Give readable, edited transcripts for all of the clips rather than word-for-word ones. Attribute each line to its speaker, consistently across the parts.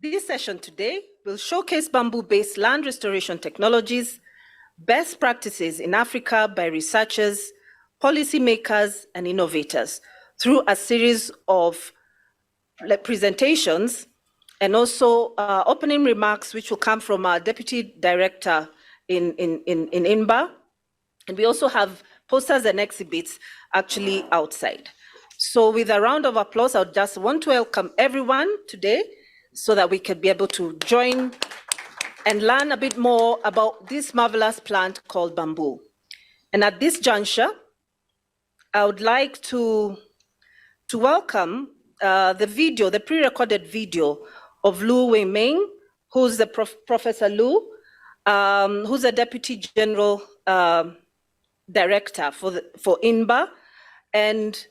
Speaker 1: This session today will showcase bamboo-based land restoration technologies, best practices in Africa by researchers, policymakers, and innovators through a series of presentations and also opening remarks, which will come from our Deputy Director in INBA. And we also have posters and exhibits actually outside. So with a round of applause, I just want to welcome everyone today so that we can be able to join and learn a bit more about this marvelous plant called bamboo. And at this juncture, I would like to welcome the pre-recorded video of Lu Weiming, who's the Professor Lu, who's a Deputy General Director for INBA. And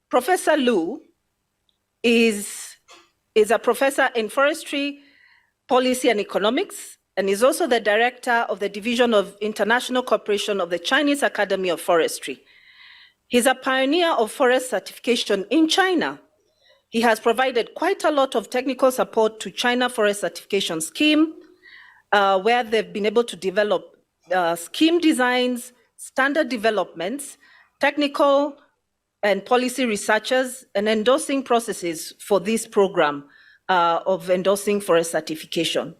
Speaker 1: Professor Lu is a professor in forestry, policy and economics, and is also the director of the Division of International Cooperation of the Chinese Academy of Forestry. He's a pioneer of forest certification in China. He has provided quite a lot of technical support to China Forest Certification Scheme, where they've been able to develop scheme designs, standard developments, technical and policy researchers, and endorsing processes for this program of endorsing forest certification.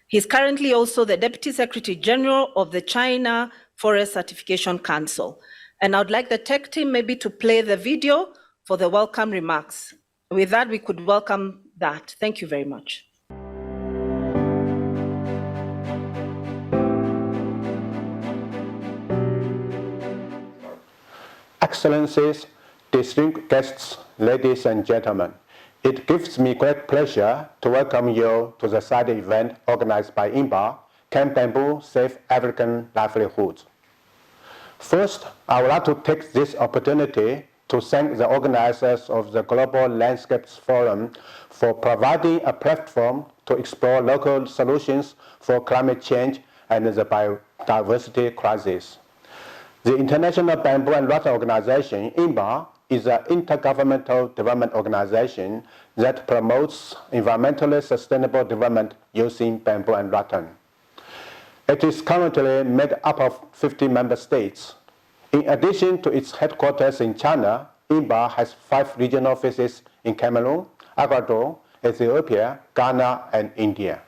Speaker 1: He's currently also the Deputy Secretary General of the China Forest Certification Council. And I'd like the tech team maybe to play the video for the welcome remarks. With that, we could welcome that. Thank you very much.
Speaker 2: Excellencies, distinguished guests, ladies and gentlemen, it gives me great pleasure to welcome you to the side event organized by INBA, Can Bamboo Save African Livelihoods? First, I would like to take this opportunity to thank the organizers of the Global Landscapes Forum for providing a platform to explore local solutions for climate change and the biodiversity crisis. The International Bamboo and Rattan Organization, INBA, is an intergovernmental development organization that promotes environmentally sustainable development using bamboo and rattan. It is currently made up of 50 member states. In addition to its headquarters in China, INBA has 5 regional offices in Cameroon, Ecuador, Ethiopia, Ghana, and India.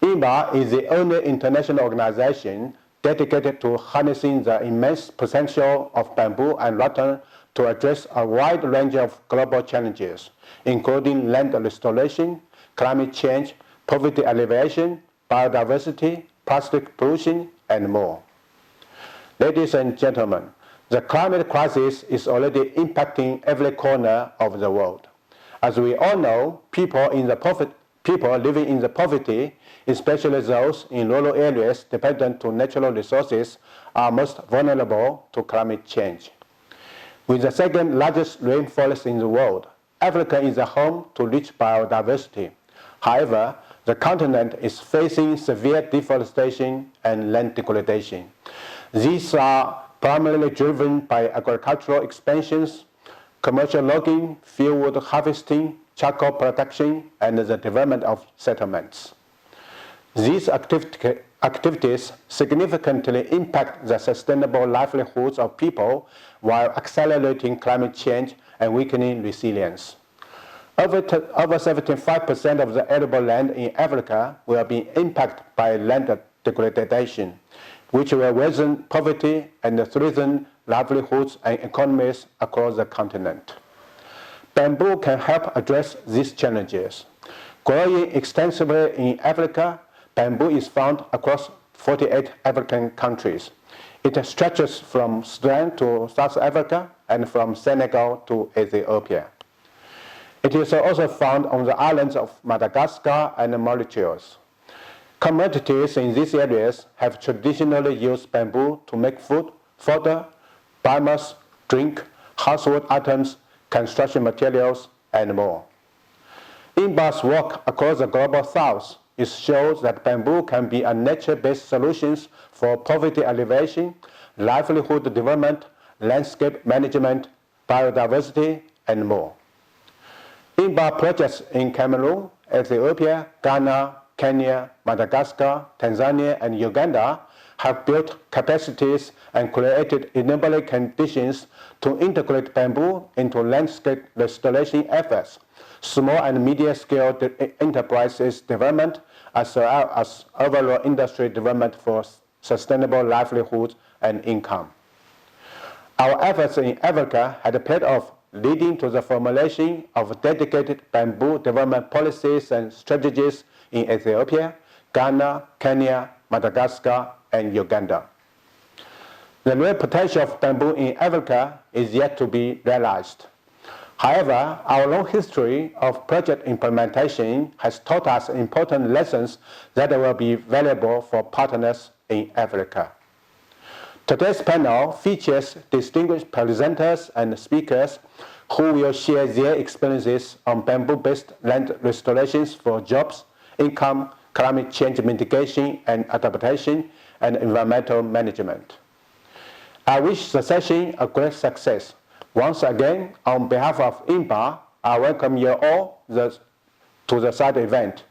Speaker 2: INBA is the only international organization dedicated to harnessing the immense potential of bamboo and rattan to address a wide range of global challenges, including land restoration, climate change, poverty alleviation, biodiversity, plastic pollution, and more. Ladies and gentlemen, the climate crisis is already impacting every corner of the world. As we all know, people living in the poverty, especially those in rural areas dependent on natural resources, are most vulnerable to climate change. With the second largest rainforest in the world, Africa is a home to rich biodiversity. However, the continent is facing severe deforestation and land degradation. These are primarily driven by agricultural expansions, commercial logging, fieldwood harvesting, charcoal production, and the development of settlements. These activities significantly impact the sustainable livelihoods of people while accelerating climate change and weakening resilience. Over 75% of the arable land in Africa will be impacted by land degradation, which will worsen poverty and threaten livelihoods and economies across the continent. Bamboo can help address these challenges. Growing extensively in Africa, bamboo is found across 48 African countries. It stretches from Sudan to South Africa and from Senegal to Ethiopia. It is also found on the islands of Madagascar and Mauritius. Communities in these areas have traditionally used bamboo to make food, fodder, biomass, drink, household items, construction materials, and more. INBA's work across the global south shows that bamboo can be a nature-based solution for poverty alleviation, livelihood development, landscape management, biodiversity, and more. INBA projects in Cameroon, Ethiopia, Ghana, Kenya, Madagascar, Tanzania, and Uganda have built capacities and created enabling conditions to integrate bamboo into landscape restoration efforts, small and medium-scale enterprises development, as well as overall industry development for sustainable livelihood and income. Our efforts in Africa had paid off, leading to the formulation of dedicated bamboo development policies and strategies in Ethiopia, Ghana, Kenya, Madagascar, and Uganda. The real potential of bamboo in Africa is yet to be realized. However, our long history of project implementation has taught us important lessons that will be valuable for partners in Africa. Today's panel features distinguished presenters and speakers who will share their experiences on bamboo-based land restorations for jobs, income, climate change mitigation and adaptation, and environmental management. I wish the session a great success. Once again, on behalf of INBA, I welcome you all to the side event.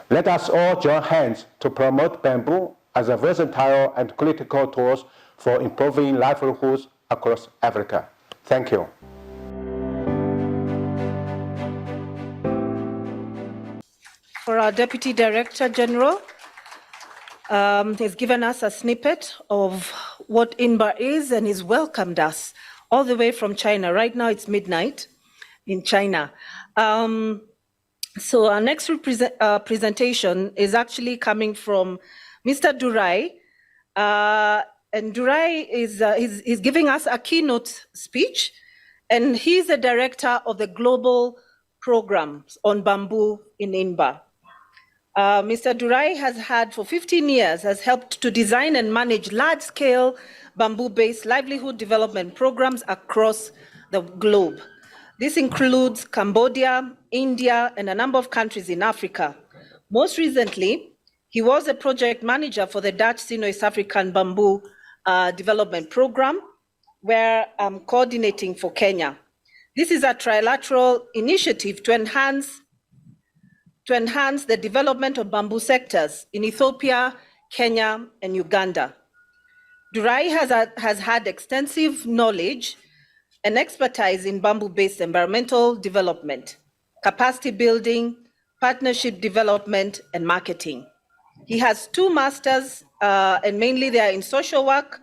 Speaker 2: Let us all join hands to promote bamboo as a versatile and critical tool for improving livelihoods across Africa. Thank you.
Speaker 1: For our Deputy Director General, he's given us a snippet of what INBA is, and he's welcomed us all the way from China. Right now it's midnight in China. So our next presentation is actually coming from Mr. Durai. And Durai is giving us a keynote speech, and he's the director of the global programs on bamboo in INBA. Mr. Durai has had for 15 years, has helped to design and manage large-scale bamboo-based livelihood development programs across the globe. This includes Cambodia, India, and a number of countries in Africa. Most recently, he was a project manager for the Dutch Sino-East African Bamboo Development Program, where I'm coordinating for Kenya. This is a trilateral initiative to enhance the development of bamboo sectors in Ethiopia, Kenya, and Uganda. Durai has had extensive knowledge and expertise in bamboo-based environmental development, capacity building, partnership development, and marketing. He has 2 masters, and mainly they are in social work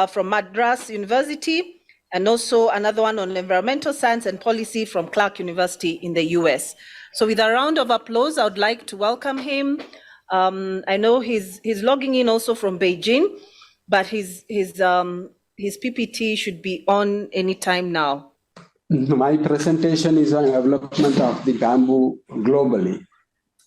Speaker 1: from Madras University, and also another one on environmental science and policy from Clark University in the US. So with a round of applause, I would like to welcome him. I know he's logging in also from Beijing, but his PPT should be on anytime now.
Speaker 3: My presentation is on development of the bamboo globally.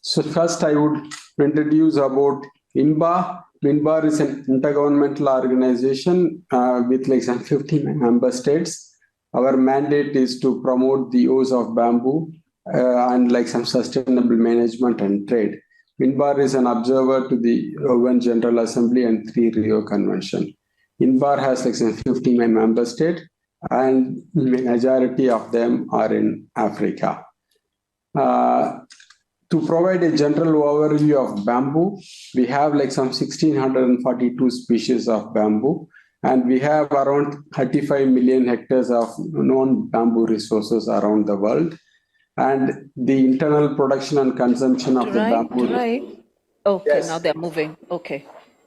Speaker 3: So first I would introduce about INBA. INBA is an intergovernmental organization with like some 50 member states. Our mandate is to promote the use of bamboo and like some sustainable management and trade. INBAR is an observer to the UN General Assembly and 3 Rio Convention. INBAR has like some 50 member states, and majority of them are in Africa. To provide a general overview of bamboo, we have like some 1,642 species of bamboo, and we have around 35 million hectares of known bamboo resources around the world. And the internal production and consumption of the bamboo.
Speaker 1: Okay, yes. Now they're moving. Okay.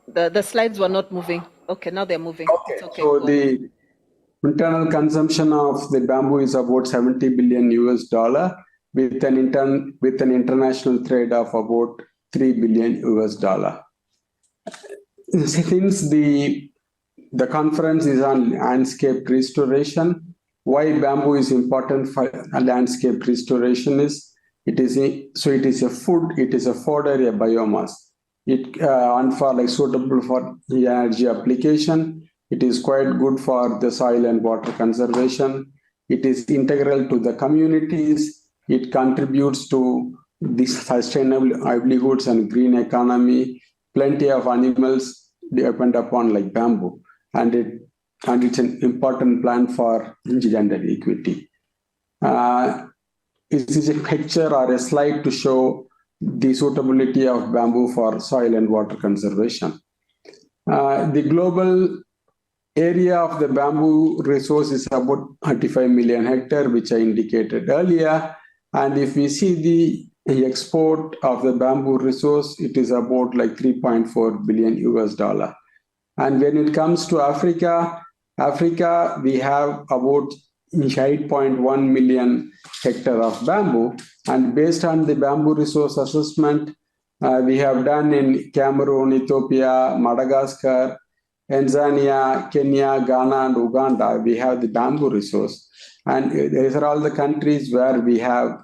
Speaker 1: The slides were not moving. Okay, now they're moving.
Speaker 3: Okay. It's okay. So the internal consumption of the bamboo is about $70 billion US, with an international trade of about $3 billion US. Since the conference is on landscape restoration, why bamboo is important for landscape restoration is it is a fodder, a biomass. And for like suitable for the energy application. It is quite good for the soil and water conservation. It is integral to the communities. It contributes to the sustainable livelihoods and green economy. Plenty of animals depend upon like bamboo, and it's an important plant for gender equity. this is a picture or a slide to show the suitability of bamboo for soil and water conservation. The global area of the bamboo resource is about 35 million hectare, which I indicated earlier. And if we see the export of the bamboo resource, it is about like 3.4 billion US dollar. And when it comes to Africa, we have about 8.1 million hectare of bamboo. And based on the bamboo resource assessment we have done in Cameroon, Ethiopia, Madagascar, Tanzania, Kenya, Ghana, and Uganda, we have the bamboo resource. And these are all the countries where we have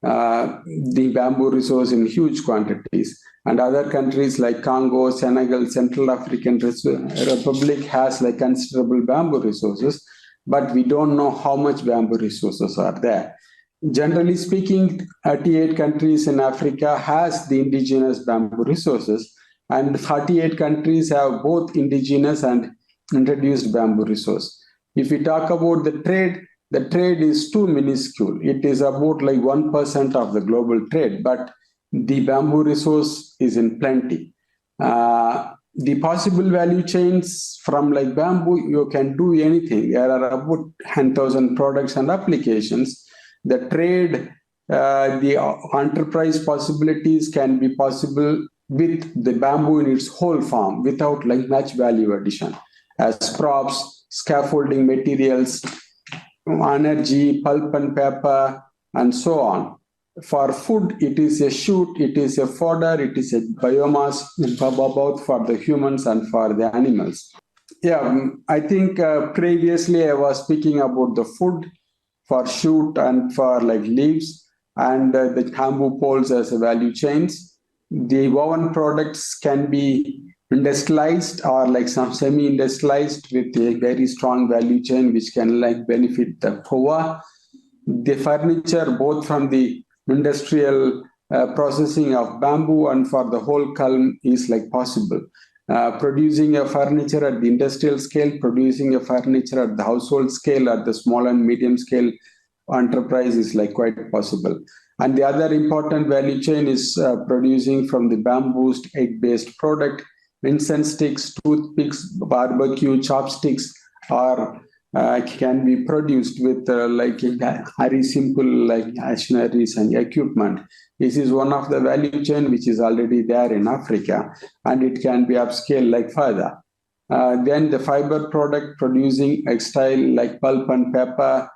Speaker 3: the bamboo resource in huge quantities. And other countries like Congo, Senegal, Central African Republic has like considerable bamboo resources, but we don't know how much bamboo resources are there. Generally speaking, 38 countries in Africa has the indigenous bamboo resources, and 38 countries have both indigenous and introduced bamboo resource. If we talk about the trade is too minuscule. It is about like 1% of the global trade, but the bamboo resource is in plenty. The possible value chains from like bamboo, you can do anything. There are about 10,000 products and applications. The trade, the enterprise possibilities can be possible with the bamboo in its whole form without like much value addition, as props, scaffolding materials, energy, pulp and paper, and so on. For food, it is a shoot, it is a fodder, it is a biomass, both for the humans and for the animals. Yeah, I think previously I was speaking about the food for shoot and for like leaves, and the bamboo poles as a value chains. The woven products can be industrialized or like some semi-industrialized with a very strong value chain which can like benefit the poor. The furniture, both from the industrial processing of bamboo and for the whole culm, is like possible. Producing a furniture at the industrial scale, producing a furniture at the household scale, at the small and medium scale enterprise is like quite possible. And the other important value chain is producing from the bamboo egg-based product, incense sticks, toothpicks, barbecue, chopsticks, or can be produced with like very simple like machineries and equipment. This is one of the value chain which is already there in Africa, and it can be upscaled like further. Then the fiber product producing textile like pulp and paper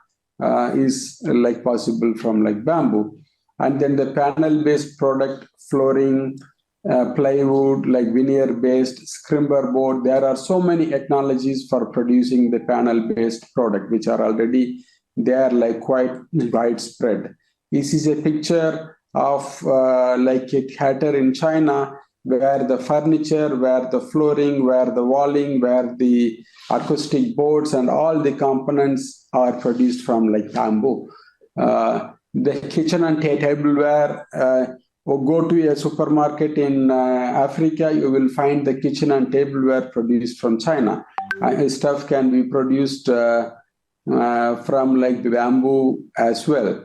Speaker 3: is like possible from like bamboo. And then the panel-based product, flooring, plywood, like veneer-based, scrimber board. There are so many technologies for producing the panel-based product, which are already there, like quite widespread. This is a picture of like a theater in China, where the furniture, where the flooring, where the walling, where the acoustic boards and all the components are produced from like bamboo. The kitchen and tableware, or go to a supermarket in Africa, you will find the kitchen and tableware produced from China. Stuff can be produced from like bamboo as well.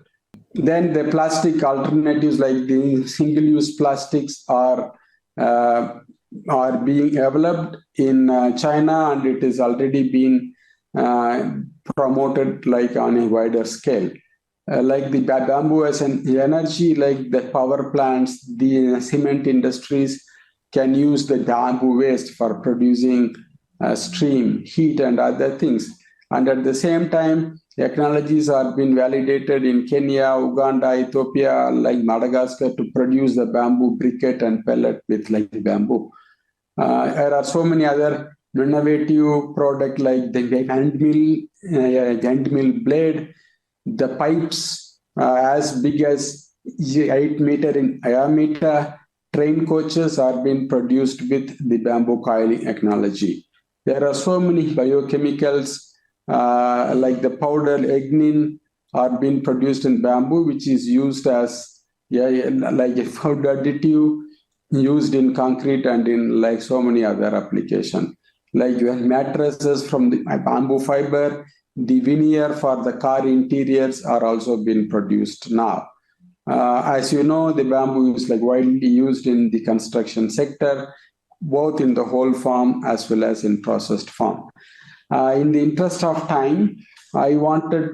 Speaker 3: Then the plastic alternatives like the single-use plastics are being developed in China, and it is already been promoted like on a wider scale. Like the bamboo as an energy, like the power plants, the cement industries can use the bamboo waste for producing steam, heat, and other things. And at the same time, technologies are being validated in Kenya, Uganda, Ethiopia, like Madagascar, to produce the bamboo briquette and pellet with like the bamboo. There are so many other innovative products like the hand mill blade, the pipes as big as 8 meters in diameter. Train coaches are being produced with the bamboo coiling technology. There are so many biochemicals like the powder lignin are being produced in bamboo, which is used as like a food additive used in concrete and in like so many other applications. Like mattresses from the bamboo fiber, the veneer for the car interiors are also being produced now. As you know, the bamboo is like widely used in the construction sector, both in the whole form as well as in processed form. In the interest of time, I wanted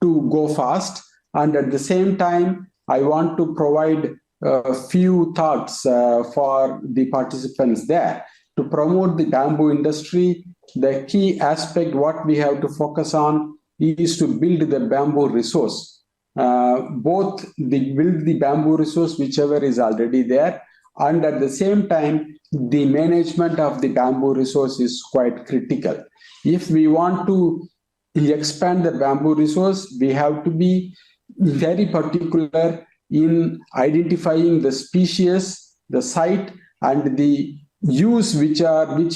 Speaker 3: to go fast, and at the same time, I want to provide a few thoughts for the participants there. To promote the bamboo industry, the key aspect what we have to focus on is to build the bamboo resource. Both build the bamboo resource, whichever is already there, and at the same time, the management of the bamboo resource is quite critical. If we want to expand the bamboo resource, we have to be very particular in identifying the species, the site, and the use which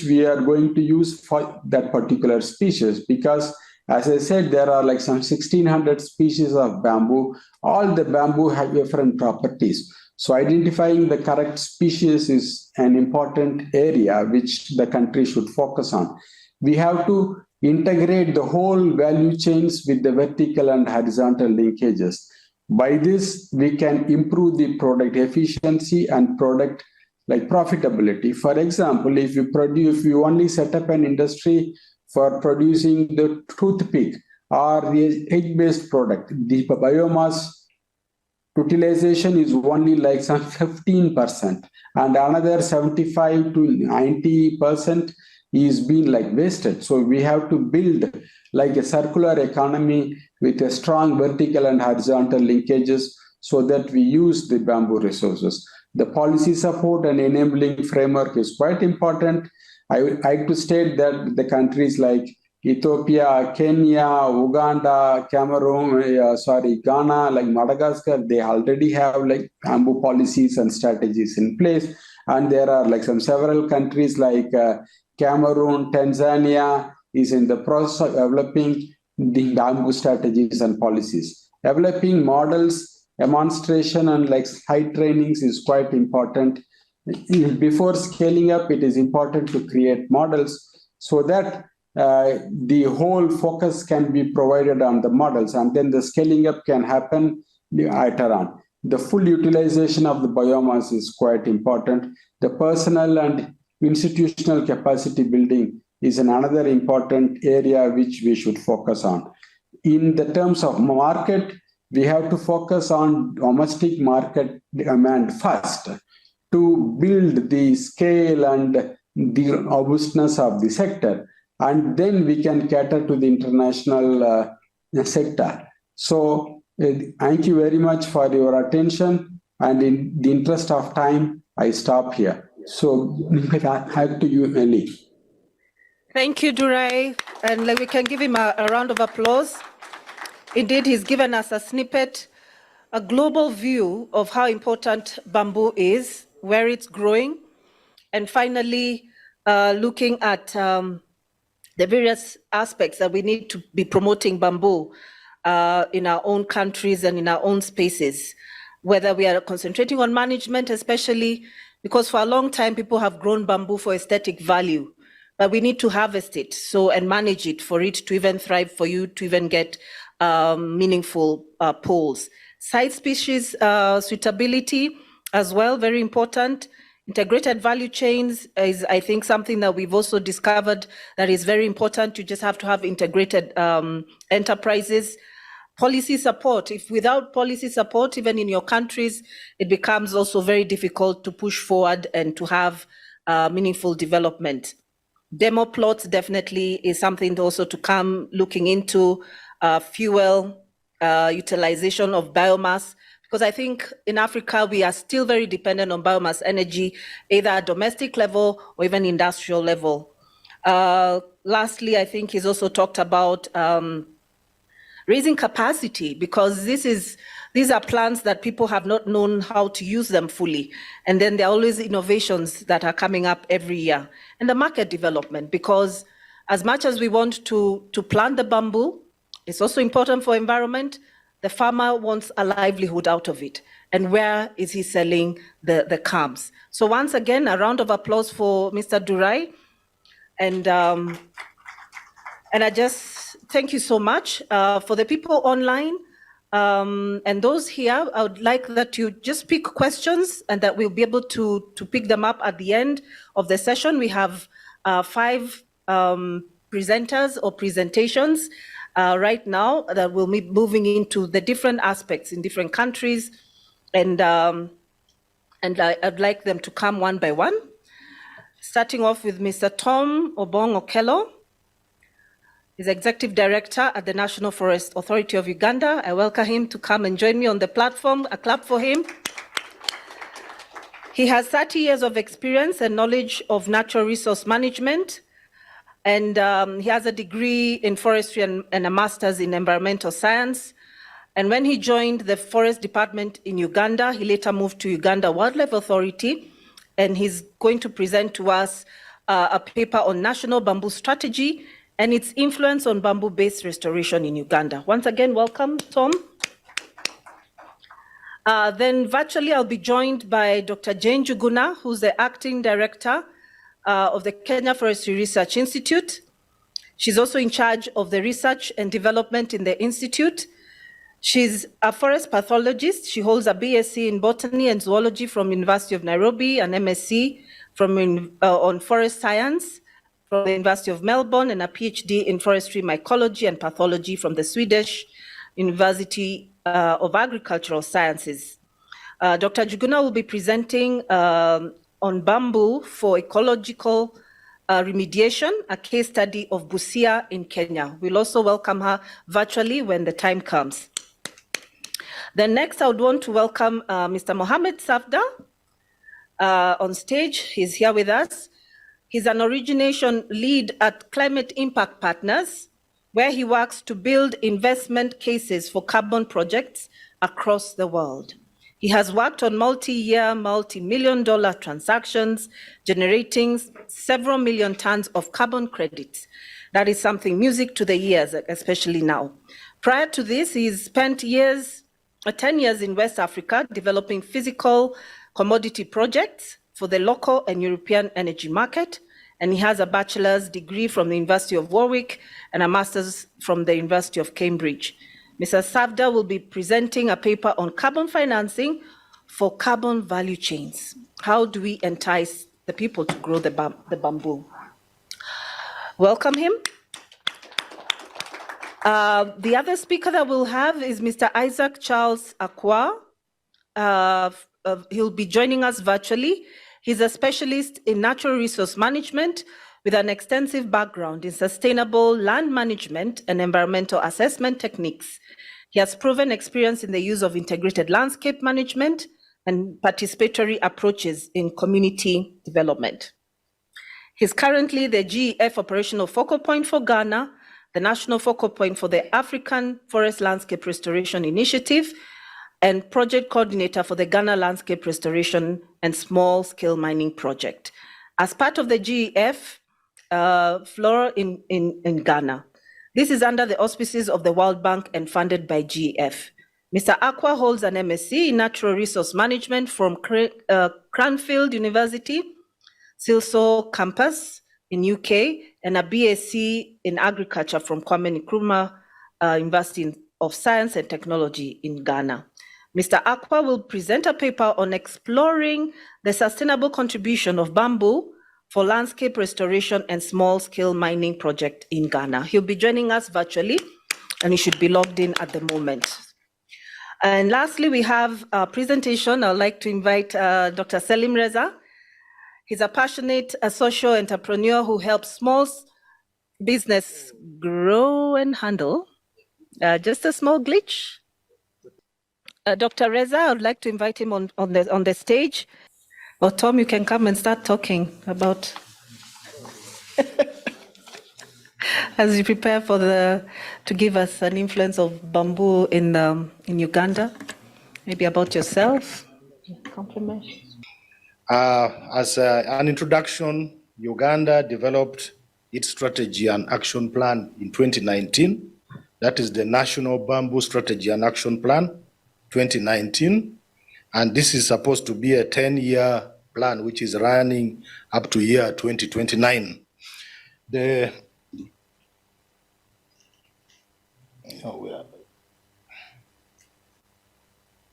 Speaker 3: we are going to use for that particular species. Because as I said, there are like some 1600 species of bamboo. All the bamboo have different properties. So identifying the correct species is an important area which the country should focus on. We have to integrate the whole value chains with the vertical and horizontal linkages. By this, we can improve the product efficiency and product like profitability. For example, if you only set up an industry for producing the toothpick or the egg-based product, the biomass utilization is only like some 15%, and another 75 to 90% is being like wasted. So we have to build like a circular economy with a strong vertical and horizontal linkages so that we use the bamboo resources. The policy support and enabling framework is quite important. I would like to state that the countries like Ethiopia, Kenya, Uganda, Cameroon, Ghana, like Madagascar, they already have like bamboo policies and strategies in place. And there are like several countries like Cameroon, Tanzania is in the process of developing the bamboo strategies and policies. Developing models, demonstration, and like site trainings is quite important. Before scaling up, it is important to create models so that the whole focus can be provided on the models, and then the scaling up can happen later on. The full utilization of the biomass is quite important. The personal and institutional capacity building is another important area which we should focus on. In the terms of market, we have to focus on domestic market demand first to build the scale and the robustness of the sector, and then we can cater to the international sector. So thank you very much for your attention, and in the interest of time, I stop here. So back to you, Ellie.
Speaker 1: Thank you, Durai, and we can give him a round of applause. Indeed, he's given us a snippet, a global view of how important bamboo is, where it's growing, and finally looking at the various aspects that we need to be promoting bamboo in our own countries and in our own spaces, whether we are concentrating on management, especially because for a long time people have grown bamboo for aesthetic value, but we need to harvest it and manage it for it to even thrive, for you to even get meaningful poles. Site species suitability as well, very important. Integrated value chains is, I think, something that we've also discovered that is very important. You just have to have integrated enterprises. Policy support. If without policy support, even in your countries, it becomes also very difficult to push forward and to have meaningful development. Demo plots definitely is something also to come looking into. Fuel utilization of biomass, because I think in Africa, we are still very dependent on biomass energy, either at domestic level or even industrial level. Lastly, I think he's also talked about raising capacity, because these are plants that people have not known how to use them fully. And then there are always innovations that are coming up every year. And the market development, because as much as we want to plant the bamboo, it's also important for environment. The farmer wants a livelihood out of it. And where is he selling the calms? So once again, a round of applause for Mr. Durai. And I just thank you so much. For the people online, And those here, I would like that you just pick questions and that we'll be able to pick them up at the end of the session. We have 5 presenters or presentations right now that will be moving into the different aspects in different countries. And I'd like them to come one by one. Starting off with Mr. Tom Obong Okello. He's Executive Director at the National Forest Authority of Uganda. I welcome him to come and join me on the platform. A clap for him. He has 30 years of experience and knowledge of natural resource management, and he has a degree in forestry and a master's in environmental science. And when he joined the Forest Department in Uganda, he later moved to Uganda Wildlife Authority, and he's going to present to us a paper on national bamboo strategy and its influence on bamboo-based restoration in Uganda. Once again, welcome, Tom. Then virtually, I'll be joined by Dr. Jane Juguna, who's the Acting Director of the Kenya Forestry Research Institute. She's also in charge of the research and development in the Institute. She's a forest pathologist. She holds a BSc in Botany and Zoology from University of Nairobi, an MSc on Forest Science from the University of Melbourne, and a PhD in Forestry Mycology and Pathology from the Swedish University of Agricultural Sciences. Dr. Juguna will be presenting on bamboo for ecological remediation, a case study of Busia in Kenya. We'll also welcome her virtually when the time comes. Then next, I would want to welcome Mr. Mohammed Safda on stage. He's here with us. He's an origination lead at Climate Impact Partners, where he works to build investment cases for carbon projects across the world. He has worked on multi-year, multi-million-dollar transactions, generating several million tons of carbon credits. That is something music to the ears, especially now. Prior to this, he's spent 10 years in West Africa developing physical commodity projects for the local and European energy market, and he has a bachelor's degree from the University of Warwick and a master's from the University of Cambridge. Mr. Safda will be presenting a paper on carbon financing for carbon value chains. How do we entice the people to grow the bamboo? Welcome him. The other speaker that we'll have is Mr. Isaac Charles Akwa. He'll be joining us virtually. He's a specialist in natural resource management with an extensive background in sustainable land management and environmental assessment techniques. He has proven experience in the use of integrated landscape management and participatory approaches in community development. He's currently the GEF operational focal point for Ghana, the national focal point for the African Forest Landscape Restoration Initiative, and project coordinator for the Ghana Landscape Restoration and Small Scale Mining Project. As part of the GEF, Flora in Ghana. This is under the auspices of the World Bank and funded by GEF. Mr. Akwa holds an MSc in Natural Resource Management from Cranfield University, Silso campus in UK, and a BSc in Agriculture from Kwame Nkrumah University of Science and Technology in Ghana. Mr. Akwa will present a paper on exploring the sustainable contribution of bamboo for landscape restoration and small-scale mining project in Ghana. He'll be joining us virtually, and he should be logged in at the moment. And lastly, we have a presentation. I'd like to invite Dr. Selim Reza. He's a passionate social entrepreneur who helps small business grow and handle. Just a small glitch. Dr. Reza, I would like to invite him on the stage. Or Tom, you can come and start talking about as you prepare for to give us an influence of bamboo in Uganda. Maybe about yourself. Compliment.
Speaker 4: As an introduction, Uganda developed its strategy and action plan in 2019. That is the National Bamboo Strategy and Action Plan 2019. And this is supposed to be a 10-year plan, which is running up to year 2029.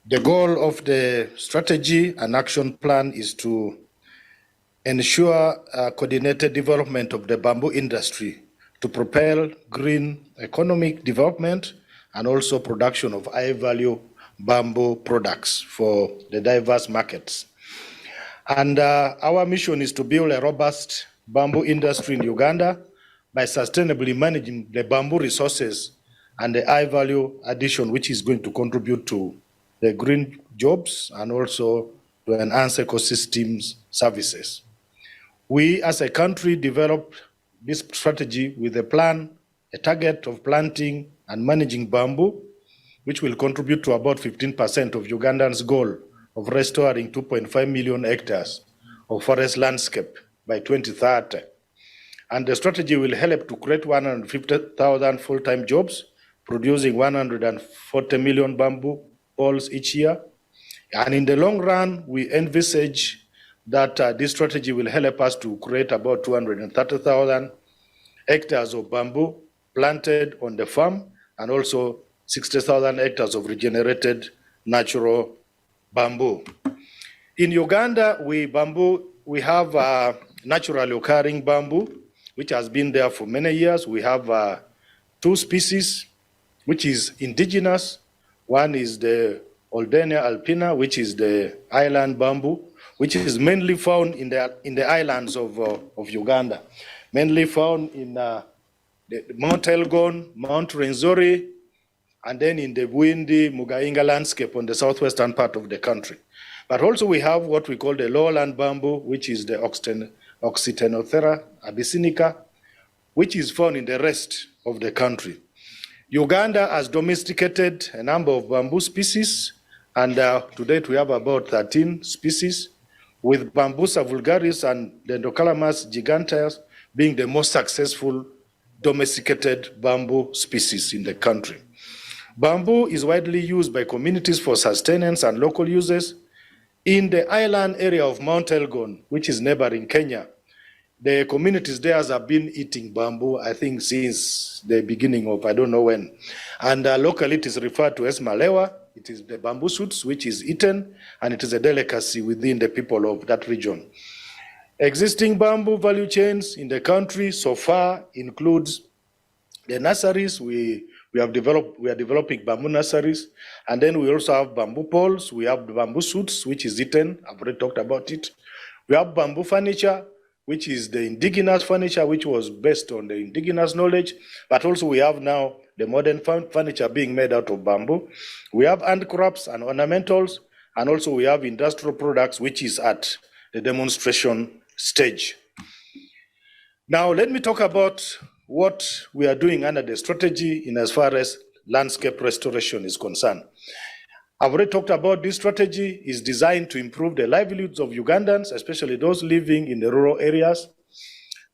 Speaker 4: The goal of the strategy and action plan is to ensure coordinated development of the bamboo industry to propel green economic development and also production of high-value bamboo products for the diverse markets. And our mission is to build a robust bamboo industry in Uganda by sustainably managing the bamboo resources and the high-value addition, which is going to contribute to the green jobs and also to enhance ecosystems services. We, as a country, developed this strategy with a plan, a target of planting and managing bamboo, which will contribute to about 15% of Ugandans' goal of restoring 2.5 million hectares of forest landscape by 2030. And the strategy will help to create 150,000 full-time jobs, producing 140 million bamboo poles each year. And in the long run, we envisage that this strategy will help us to create about 230,000 hectares of bamboo planted on the farm and also 60,000 hectares of regenerated natural bamboo. In Uganda, we have naturally occurring bamboo, which has been there for many years. We have two species, which is indigenous. One is the Oldenia alpina, which is the island bamboo, which is mainly found in the islands of Uganda, mainly found in Mount Elgon, Mount Rwenzori, and then in the windy Mugainga landscape on the southwestern part of the country. But also we have what we call the lowland bamboo, which is the Oxytenothera abyssinica, which is found in the rest of the country. Uganda has domesticated a number of bamboo species, and to date we have about 13 species, with Bambusa vulgaris and Dendrocalamus giganteus being the most successful domesticated bamboo species in the country. Bamboo is widely used by communities for sustenance and local uses. In the island area of Mount Elgon, which is neighboring Kenya, the communities there have been eating bamboo, I think, since the beginning of I don't know when. And locally it is referred to as malewa. It is the bamboo shoots which is eaten, and it is a delicacy within the people of that region. Existing bamboo value chains in the country so far includes the nurseries. We are developing bamboo nurseries, and then we also have bamboo poles. We have the bamboo shoots, which is eaten. I've already talked about it. We have bamboo furniture, which is the indigenous furniture, which was based on the indigenous knowledge, but also we have now the modern furniture being made out of bamboo. We have handcrafts and ornamentals, and also we have industrial products, which is at the demonstration stage. Now, let me talk about what we are doing under the strategy in as far as landscape restoration is concerned. I've already talked about this strategy is designed to improve the livelihoods of Ugandans, especially those living in the rural areas,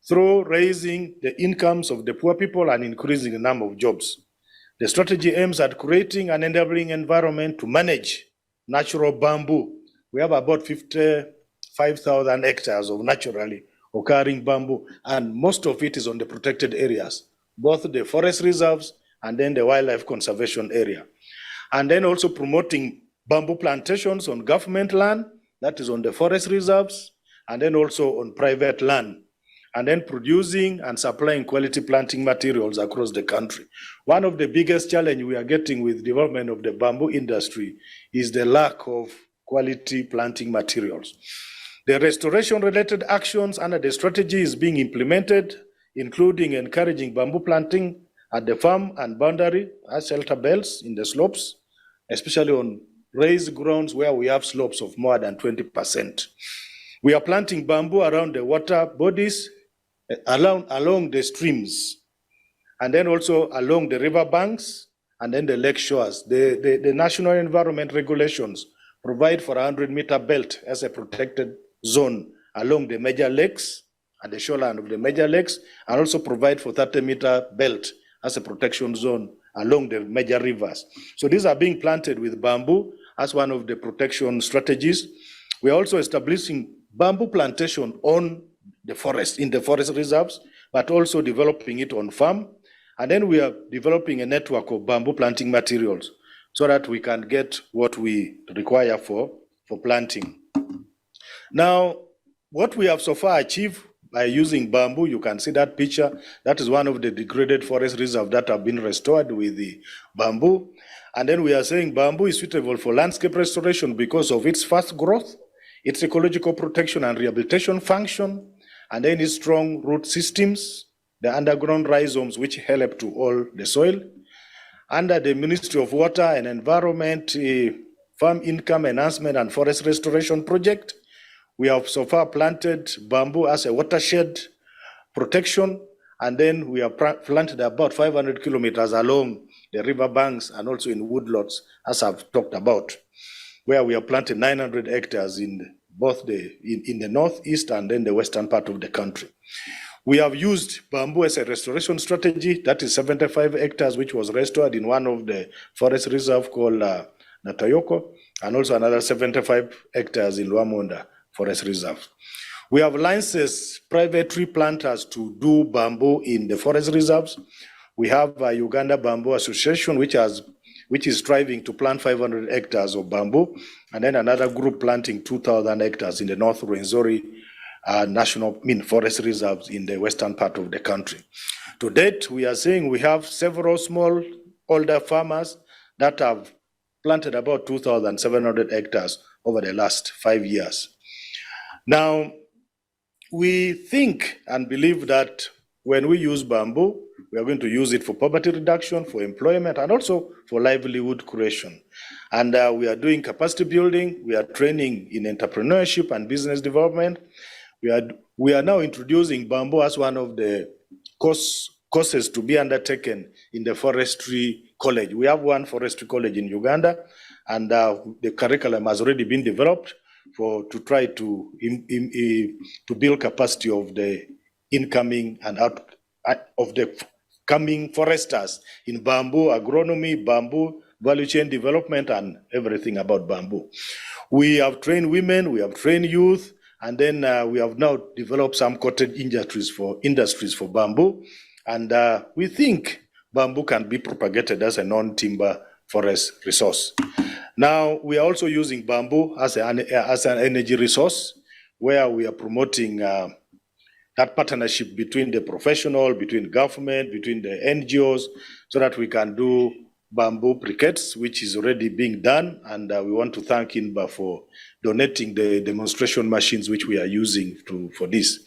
Speaker 4: through raising the incomes of the poor people and increasing the number of jobs. The strategy aims at creating an enabling environment to manage natural bamboo. We have about 55,000 hectares of naturally occurring bamboo, and most of it is on the protected areas, both the forest reserves and then the wildlife conservation area. And then also promoting bamboo plantations on government land, that is on the forest reserves, and then also on private land, and then producing and supplying quality planting materials across the country. One of the biggest challenges we are getting with development of the bamboo industry is the lack of quality planting materials. The restoration-related actions under the strategy is being implemented, including encouraging bamboo planting at the farm and boundary as shelter belts in the slopes, especially on raised grounds where we have slopes of more than 20%. We are planting bamboo around the water bodies, along the streams, and then also along the river banks, and then the lake shores. The national environment regulations provide for a 100-meter belt as a protected zone along the major lakes and the shoreline of the major lakes, and also provide for 30-meter belt as a protection zone along the major rivers. So these are being planted with bamboo as one of the protection strategies. We are also establishing bamboo plantation on the forest, in the forest reserves, but also developing it on farm. And then we are developing a network of bamboo planting materials. so that we can get what we require for planting. Now, what we have so far achieved by using bamboo, you can see that picture. That is one of the degraded forest reserves that have been restored with the bamboo. And then we are saying bamboo is suitable for landscape restoration because of its fast growth, its ecological protection and rehabilitation function, and then its strong root systems, the underground rhizomes which help to hold the soil. Under the Ministry of Water and Environment, Farm Income Enhancement and Forest Restoration Project, we have so far planted bamboo as a watershed protection, and then we have planted about 500 kilometers along the river banks and also in woodlots, as I've talked about, where we have planted 900 hectares in both in the northeast and then the western part of the country. We have used bamboo as a restoration strategy. That is 75 hectares, which was restored in one of the forest reserves called Natayoko, and also another 75 hectares in Luamonda Forest Reserve. We have licensed private tree planters to do bamboo in the forest reserves. We have a Uganda Bamboo Association, which is striving to plant 500 hectares of bamboo, and then another group planting 2,000 hectares in the North Rwenzori forest reserves in the western part of the country. To date, we are saying we have several small older farmers that have planted about 2,700 hectares over the last 5 years. Now, we think and believe that when we use bamboo, we are going to use it for poverty reduction, for employment, and also for livelihood creation. And we are doing capacity building. We are training in entrepreneurship and business development. We are now introducing bamboo as one of the courses to be undertaken in the forestry college. We have one forestry college in Uganda, and the curriculum has already been developed to try to build capacity of the incoming and out of the coming foresters in bamboo agronomy, bamboo value chain development, and everything about bamboo. We have trained women, we have trained youth, and then we have now developed some cottage industries for bamboo. And we think bamboo can be propagated as a non-timber forest resource. Now, we are also using bamboo as an energy resource, where we are promoting that partnership between the professional, between government, between the NGOs, so that we can do bamboo briquettes, which is already being done. And we want to thank INBA for donating the demonstration machines which we are using for this.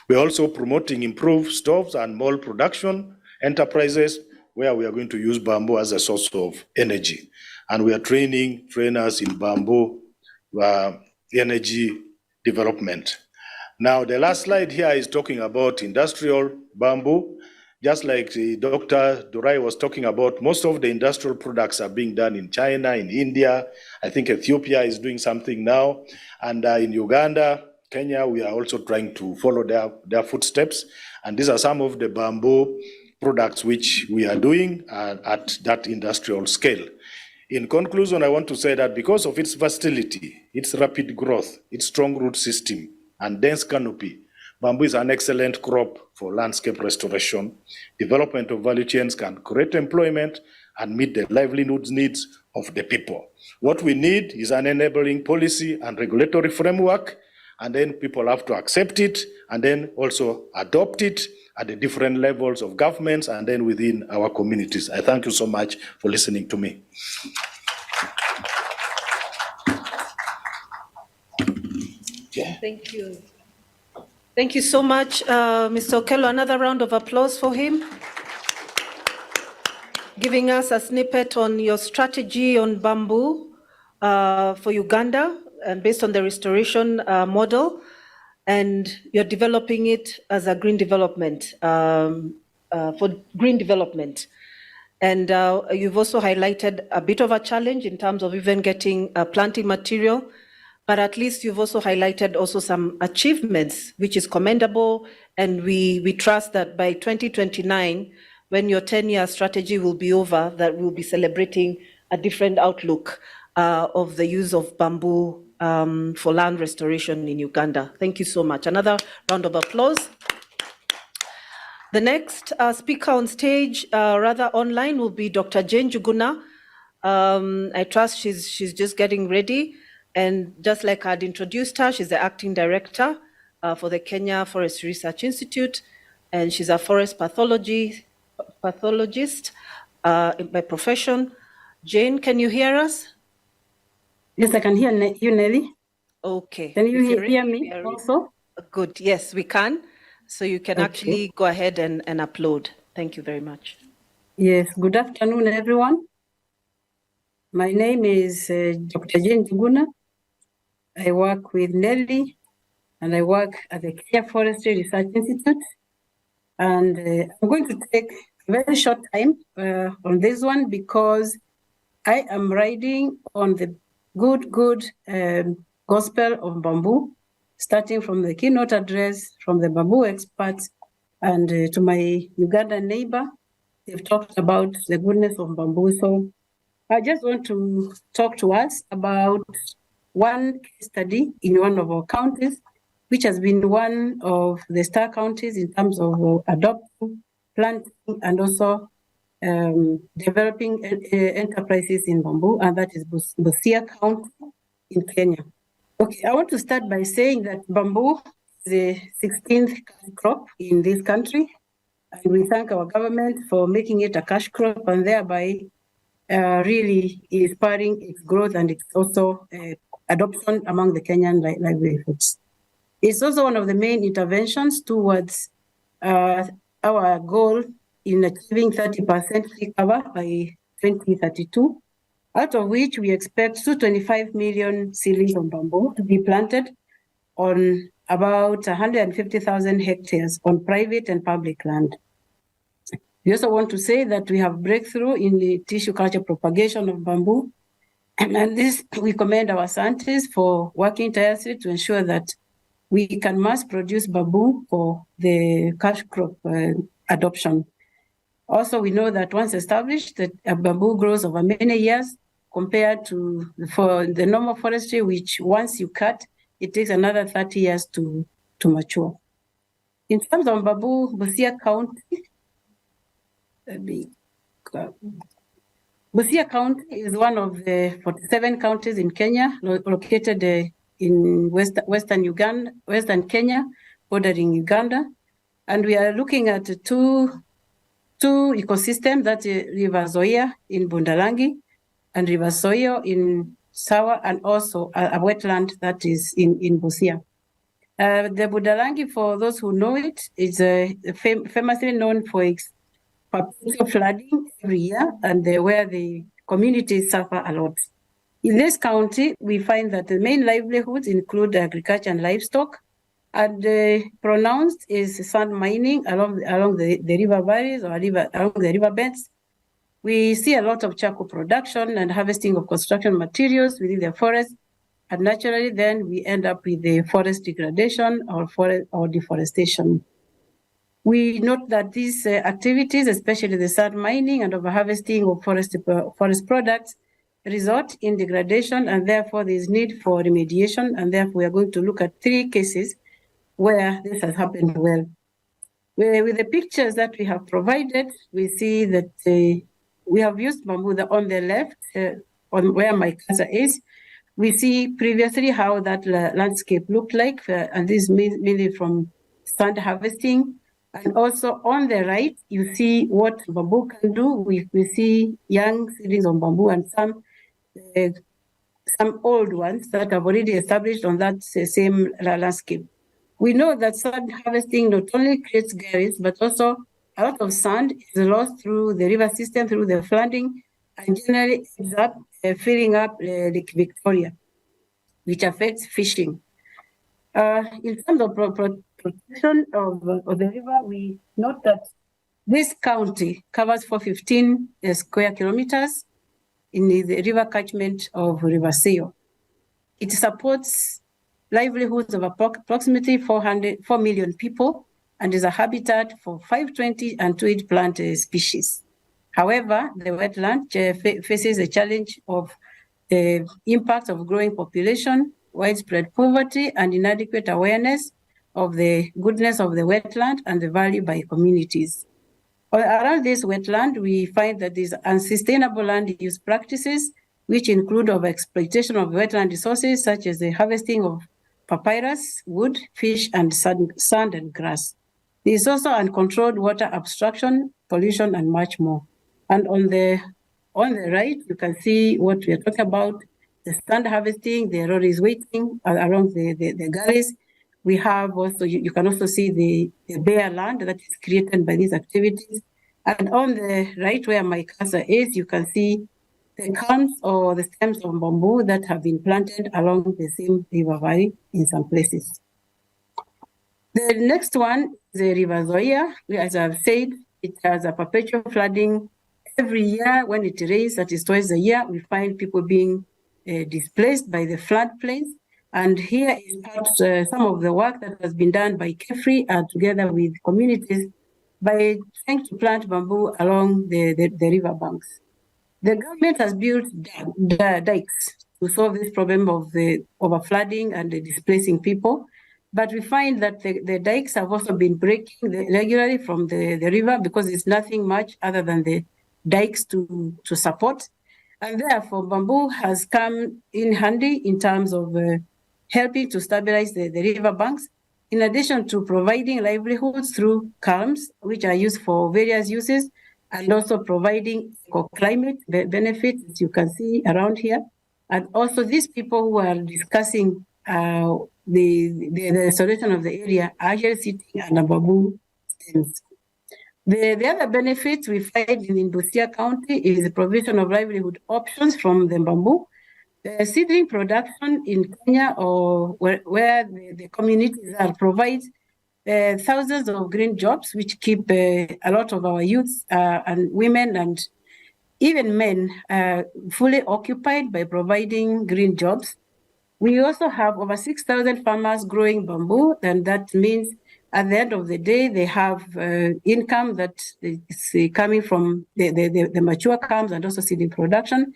Speaker 4: We're also promoting improved stoves and mold production enterprises, where we are going to use bamboo as a source of energy. And we are training trainers in bamboo energy development. Now, the last slide here is talking about industrial bamboo. Just like Dr. Durai was talking about, most of the industrial products are being done in China, in India. I think Ethiopia is doing something now. And in Uganda, Kenya, we are also trying to follow their footsteps. And these are some of the bamboo products which we are doing at that industrial scale. In conclusion, I want to say that because of its versatility, its rapid growth, its strong root system, and dense canopy, bamboo is an excellent crop for landscape restoration. Development of value chains can create employment and meet the livelihoods needs of the people. What we need is an enabling policy and regulatory framework, and then people have to accept it and then also adopt it at the different levels of governments and then within our communities. I thank you so much for listening to me.
Speaker 1: Yeah. Thank you. Thank you so much, Mr. Okello. Another round of applause for him. Giving us a snippet on your strategy on bamboo for Uganda, and based on the restoration model, and you're developing it as a green development, for green development. And you've also highlighted a bit of a challenge in terms of even getting planting material, but at least you've also highlighted also some achievements, which is commendable. And we trust that by 2029, when your 10-year strategy will be over, that we'll be celebrating a different outlook of the use of bamboo for land restoration in Uganda. Thank you so much. Another round of applause. The next speaker on stage, rather online, will be Dr. Jane Juguna, I trust she's just getting ready. And just like I'd introduced her, she's the acting director for the Kenya Forest Research Institute, and she's a forest pathologist by profession. Jane, can you hear us?
Speaker 5: Yes, I can hear you, Nelly.
Speaker 1: Okay.
Speaker 5: Can you
Speaker 1: If
Speaker 5: hear me also?
Speaker 1: Good. Yes, we can. So you can
Speaker 5: Okay.
Speaker 1: actually go ahead and upload. Thank you very much.
Speaker 5: Yes, good afternoon, everyone. My name is Dr. Jane Njuguna. I work with Nelly, and I work at the Kenya Forestry Research Institute. And I'm going to take a very short time on this one because I am riding on the good gospel of bamboo, starting from the keynote address from the bamboo experts and to my Ugandan neighbor. They've talked about the goodness of bamboo. So I just want to talk to us about one case study in one of our counties, which has been one of the star counties in terms of adopting, planting, and also developing enterprises in bamboo, and that is Busia County in Kenya. Okay, I want to start by saying that bamboo is the 16th crop in this country, and we thank our government for making it a cash crop and thereby really inspiring its growth and its also adoption among the Kenyan livelihoods. It's also one of the main interventions towards our goal in achieving 30% tree cover by 2032, out of which we expect 225 million seedlings of bamboo to be planted on about 150,000 hectares on private and public land. We also want to say that we have breakthrough in the tissue culture propagation of bamboo. And this, we commend our scientists for working tirelessly to ensure that we can mass produce bamboo for the cash crop adoption. Also, we know that once established, that bamboo grows over many years compared to for the normal forestry, which once you cut, it takes another 30 years to mature. In terms of bamboo, Busia County, Busia County is one of the 47 counties in Kenya, located in western Kenya, bordering Uganda. And we are looking at two ecosystems, that's River Zoya in Bundalangi and River Soyo in Sawa, and also a wetland that is in Busia. The Bundalangi, for those who know it, is famously known for its perpetual flooding every year, and where the communities suffer a lot. In this county, we find that the main livelihoods include agriculture and livestock, and pronounced is sand mining along the river valleys or along the river beds. We see a lot of charcoal production and harvesting of construction materials within the forest, and naturally then we end up with the forest degradation or deforestation. We note that these activities, especially the sand mining and over-harvesting of forest products, result in degradation, and therefore there is need for remediation, and therefore we are going to look at 3 cases where this has happened well. With the pictures that we have provided, we see that we have used bamboo on the left, on where my cursor is. We see previously how that landscape looked like, and this is mainly from sand harvesting. And also on the right, you see what bamboo can do. We see young seedlings on bamboo and some old ones that have already established on that same landscape. We know that sand harvesting not only creates galleries, but also a lot of sand is lost through the river system, through the flooding, and generally ends up filling up Lake Victoria, which affects fishing. In terms of protection of the river, we note that this county covers 415 square kilometers in the river catchment of River Seyo. It supports livelihoods of approximately 4 million people and is a habitat for 520 and 2 plant species. However, the wetland faces a challenge of the impact of growing population, widespread poverty, and inadequate awareness of the goodness of the wetland and the value by communities. Around this wetland, we find that these unsustainable land use practices, which include overexploitation of wetland resources, such as the harvesting of papyrus, wood, fish, and sand and grass. There is also uncontrolled water abstraction, pollution, and much more. And on the right, you can see what we are talking about, the sand harvesting, the road is waiting around the gullies. We have also, you can also see the bare land that is created by these activities. And on the right where my cursor is, you can see the culms or the stems of bamboo that have been planted along the same river valley in some places. The next one is the River Zoya. As I've said, it has a perpetual flooding. Every year when it rains, that is twice a year, we find people being displaced by the floodplains. And here is some of the work that has been done by KEFRI together with communities by trying to plant bamboo along the river banks. The government has built dikes to solve this problem of the overflooding and the displacing people. But we find that the dikes have also been breaking regularly from the river because it's nothing much other than the dikes to support. And therefore, bamboo has come in handy in terms of helping to stabilize the river banks, in addition to providing livelihoods through culms, which are used for various uses, and also providing climate benefits, as you can see around here. And also these people who are discussing the restoration of the area are actually sitting under bamboo stems. The other benefits we find in Busia County is the provision of livelihood options from the bamboo. The seedling production in Kenya, or where the communities are, provides thousands of green jobs, which keep a lot of our youths and women and even men fully occupied by providing green jobs. We also have over 6,000 farmers growing bamboo, and that means at the end of the day, they have income that is coming from the mature culms and also seeding production.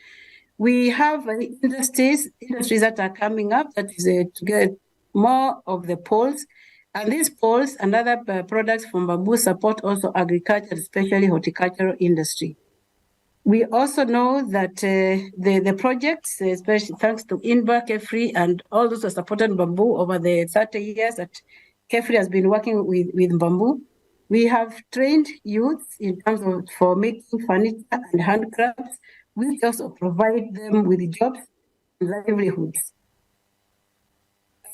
Speaker 5: We have industries that are coming up, that is to get more of the poles. And these poles and other products from bamboo support also agriculture, especially horticultural industry. We also know that the projects, especially thanks to INBA, KEFRI, and all those who supported bamboo over the 30 years that KEFRI has been working with bamboo, we have trained youths in terms of for making furniture and handcrafts, which also provide them with jobs and livelihoods.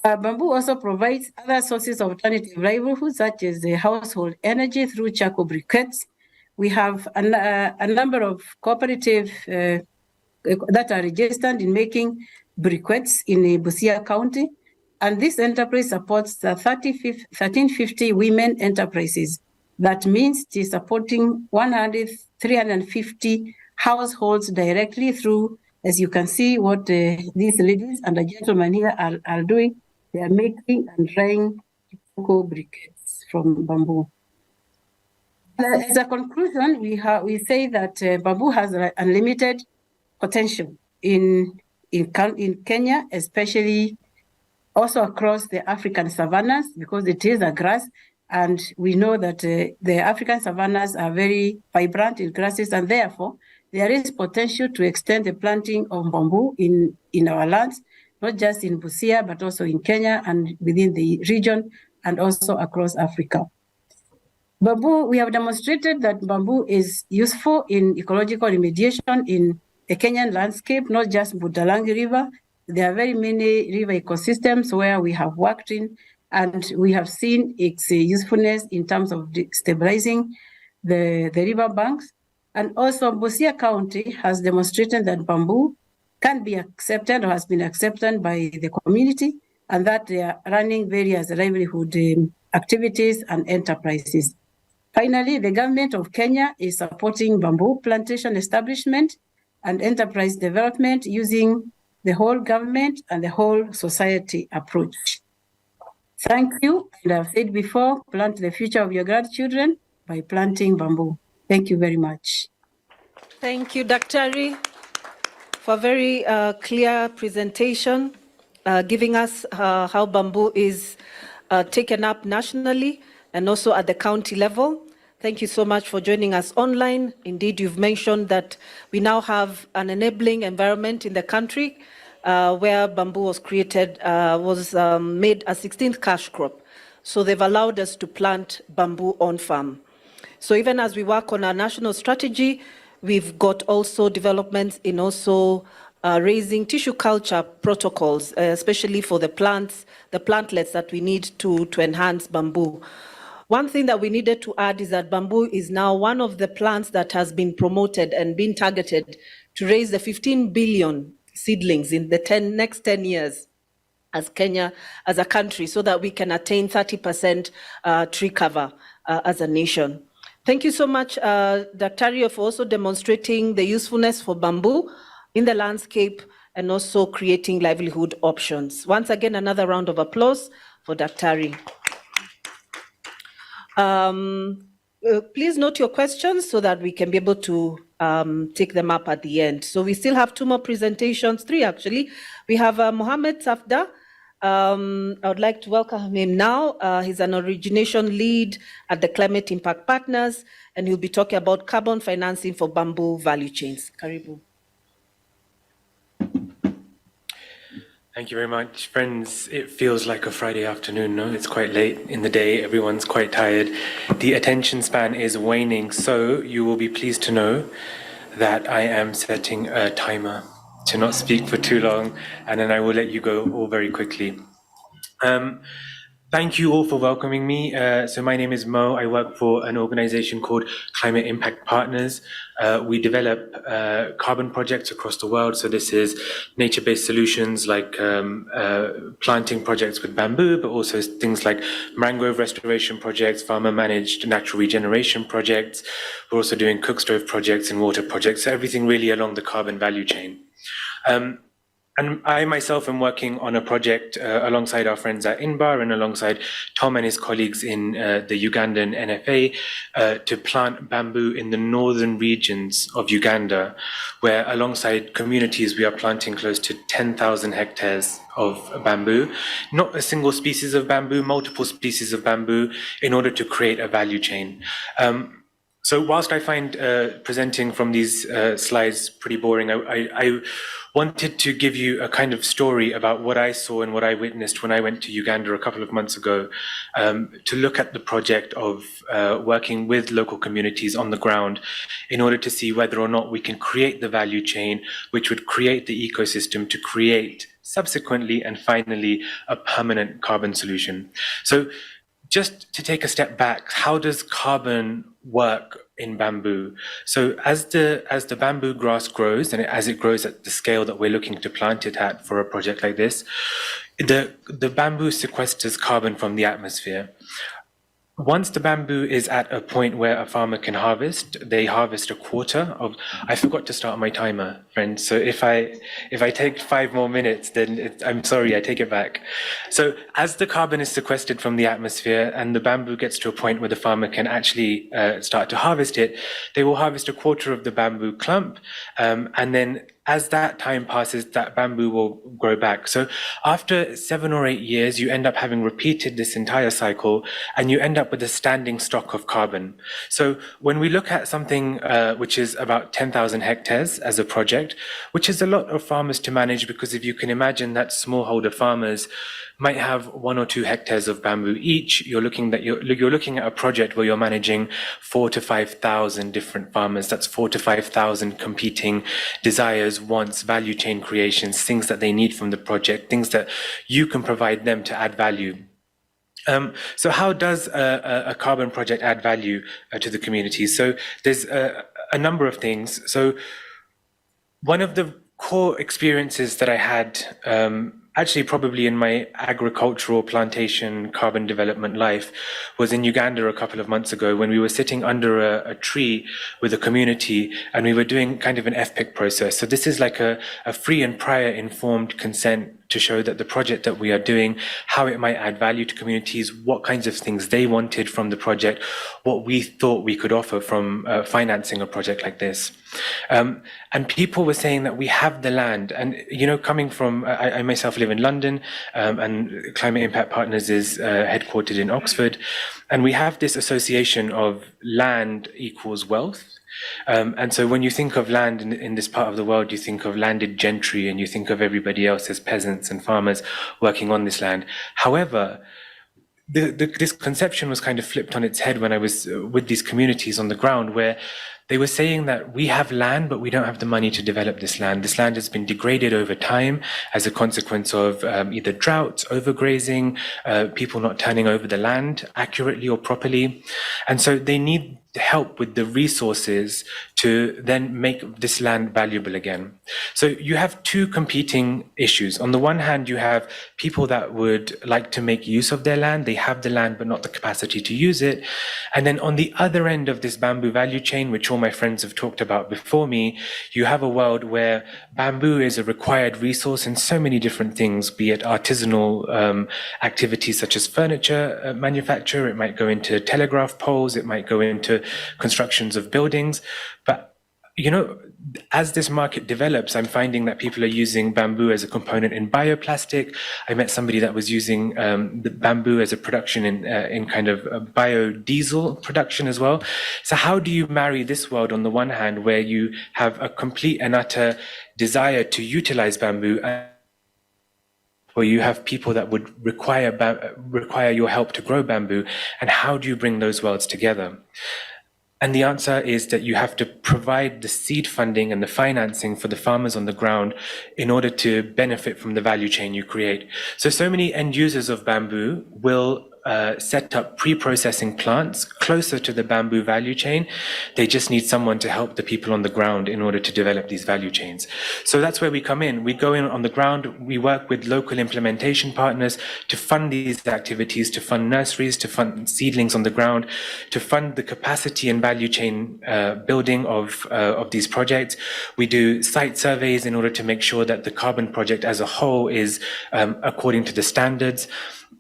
Speaker 5: Bamboo also provides other sources of alternative livelihoods, such as the household energy through charcoal briquettes. We have a number of cooperatives that are registered in making briquettes in Busia County. And this enterprise supports the 1350 women enterprises. That means it is supporting 350 households directly through, as you can see, what these ladies and the gentlemen here are doing. They are making and drying charcoal briquettes from bamboo. As a conclusion, we say that bamboo has unlimited potential in Kenya, especially also across the African savannas, because it is a grass, and we know that the African savannas are very vibrant in grasses, and therefore there is potential to extend the planting of bamboo in our lands, not just in Busia, but also in Kenya and within the region, and also across Africa. Bamboo, we have demonstrated that bamboo is useful in ecological remediation in the Kenyan landscape, not just Budalangi River. There are very many river ecosystems where we have worked in, and we have seen its usefulness in terms of stabilizing the river banks. And also Busia County has demonstrated that bamboo can be accepted or has been accepted by the community, and that they are running various livelihood activities and enterprises. Finally, the government of Kenya is supporting bamboo plantation establishment and enterprise development using the whole government and the whole society approach. Thank you. And I've said before, plant the future of your grandchildren by planting bamboo. Thank you very much.
Speaker 1: Thank you, Daktari, for a very clear presentation, giving us how bamboo is taken up nationally and also at the county level. Thank you so much for joining us online. Indeed, you've mentioned that we now have an enabling environment in the country where bamboo was created, made a 16th cash crop. So they've allowed us to plant bamboo on farm. So even as we work on our national strategy, we've got also developments in also raising tissue culture protocols, especially for the plantlets that we need to enhance bamboo. One thing that we needed to add is that bamboo is now one of the plants that has been promoted and been targeted to raise the 15 billion seedlings in the next 10 years as Kenya, as a country, so that we can attain 30% tree cover as a nation. Thank you so much, Dr. for also demonstrating the usefulness for bamboo in the landscape and also creating livelihood options. Once again, another round of applause for Dr. Please note your questions so that we can be able to take them up at the end. So we still have two more presentations, three actually. We have Mohammed Safda. I would like to welcome him now. He's an origination lead at the Climate Impact Partners, and he'll be talking about carbon financing for bamboo value chains. Karibu.
Speaker 6: Thank you very much, friends. It feels like a Friday afternoon, no? It's quite late in the day. Everyone's quite tired. The attention span is waning, so you will be pleased to know that I am setting a timer to not speak for too long, and then I will let you go all very quickly. Thank you all for welcoming me. So my name is Mo. I work for an organization called Climate Impact Partners. We develop carbon projects across the world. So this is nature-based solutions like planting projects with bamboo, but also things like mangrove restoration projects, farmer-managed natural regeneration projects. We're also doing cook stove projects and water projects. So everything really along the carbon value chain. And I myself am working on a project alongside our friends at INBAR and alongside Tom and his colleagues in the Ugandan NFA to plant bamboo in the northern regions of Uganda, where alongside communities we are planting close to 10,000 hectares of bamboo, not a single species of bamboo, multiple species of bamboo, in order to create a value chain. So whilst I find presenting from these slides pretty boring, I wanted to give you a kind of story about what I saw and what I witnessed when I went to Uganda a couple of months ago to look at the project of working with local communities on the ground in order to see whether or not we can create the value chain which would create the ecosystem to create subsequently and finally a permanent carbon solution. So just to take a step back, how does carbon work in bamboo? So as the bamboo grass grows, and as it grows at the scale that we're looking to plant it at for a project like this, the bamboo sequesters carbon from the atmosphere. Once the bamboo is at a point where a farmer can harvest, they harvest a quarter of. I forgot to start my timer, friends. So if I take 5 more minutes, then I'm sorry, I take it back. So as the carbon is sequestered from the atmosphere and the bamboo gets to a point where the farmer can actually start to harvest it, they will harvest a quarter of the bamboo clump, and then as that time passes, that bamboo will grow back. So after 7 or 8 years, you end up having repeated this entire cycle, and you end up with a standing stock of carbon. So when we look at something which is about 10,000 hectares as a project, which is a lot of farmers to manage, because if you can imagine that smallholder farmers might have 1 or 2 hectares of bamboo each, you're looking at a project where you're managing 4,000 to 5,000 different farmers. That's 4,000 to 5,000 competing desires, wants, value chain creations, things that they need from the project, things that you can provide them to add value. So how does a carbon project add value to the community? So there's a number of things. So one of the core experiences that I had, actually probably in my agricultural plantation carbon development life, was in Uganda a couple of months ago when we were sitting under a tree with a community and we were doing kind of an FPIC process. So this is like a free and prior informed consent to show that the project that we are doing, how it might add value to communities, what kinds of things they wanted from the project, what we thought we could offer from financing a project like this. And people were saying that we have the land, and coming from, I myself live in London, and Climate Impact Partners is headquartered in Oxford. And we have this association of land equals wealth. And so when you think of land in this part of the world, you think of landed gentry and you think of everybody else as peasants and farmers working on this land. However, this conception was kind of flipped on its head when I was with these communities on the ground, where they were saying that we have land, but we don't have the money to develop this land. This land has been degraded over time as a consequence of either droughts, overgrazing, people not turning over the land accurately or properly. And so they need help with the resources to then make this land valuable again. So you have two competing issues. On the one hand, you have people that would like to make use of their land. They have the land, but not the capacity to use it. And then on the other end of this bamboo value chain, which all my friends have talked about before me, you have a world where bamboo is a required resource in so many different things, be it artisanal activities such as furniture manufacture, it might go into telegraph poles, it might go into constructions of buildings. But you know, as this market develops, I'm finding that people are using bamboo as a component in bioplastic. I met somebody that was using the bamboo as a production in kind of biodiesel production as well. So how do you marry this world on the one hand, where you have a complete and utter desire to utilize bamboo, where you have people that would require your help to grow bamboo, and how do you bring those worlds together? And the answer is that you have to provide the seed funding and the financing for the farmers on the ground in order to benefit from the value chain you create. So many end users of bamboo will set up pre-processing plants closer to the bamboo value chain. They just need someone to help the people on the ground in order to develop these value chains. So that's where we come in. We go in on the ground, we work with local implementation partners to fund these activities, to fund nurseries, to fund seedlings on the ground, to fund the capacity and value chain building of these projects. We do site surveys in order to make sure that the carbon project as a whole is according to the standards.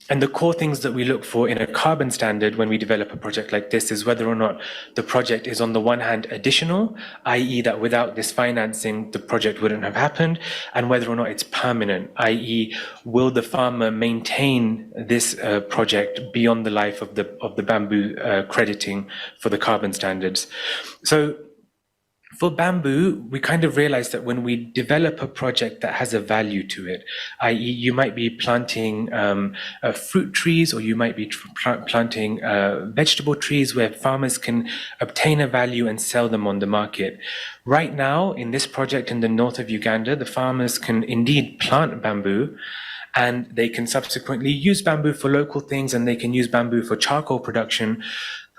Speaker 6: And the core things that we look for in a carbon standard when we develop a project like this is whether or not the project is on the one hand additional, i.e. that without this financing, the project wouldn't have happened, and whether or not it's permanent, i.e. will the farmer maintain this project beyond the life of the bamboo crediting for the carbon standards. So for bamboo, we kind of realized that when we develop a project that has a value to it, i.e. you might be planting fruit trees, or you might be planting vegetable trees where farmers can obtain a value and sell them on the market. Right now, in this project in the north of Uganda, the farmers can indeed plant bamboo, and they can subsequently use bamboo for local things, and they can use bamboo for charcoal production.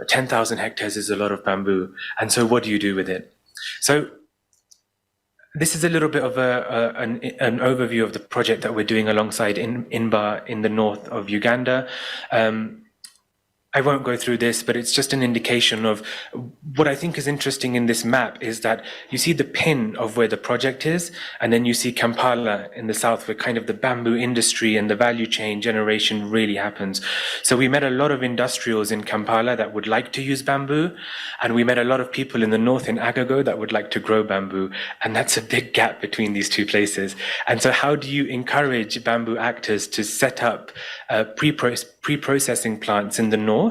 Speaker 6: 10,000 hectares is a lot of bamboo. And so what do you do with it? So this is a little bit of an overview of the project that we're doing alongside INBA in the north of Uganda. I won't go through this, but it's just an indication of what I think is interesting in this map is that you see the pin of where the project is, and then you see Kampala in the south, where kind of the bamboo industry and the value chain generation really happens. So we met a lot of industrials in Kampala that would like to use bamboo, and we met a lot of people in the north in Agago that would like to grow bamboo, and that's a big gap between these two places. And so how do you encourage bamboo actors to set up pre-processing plants in the north,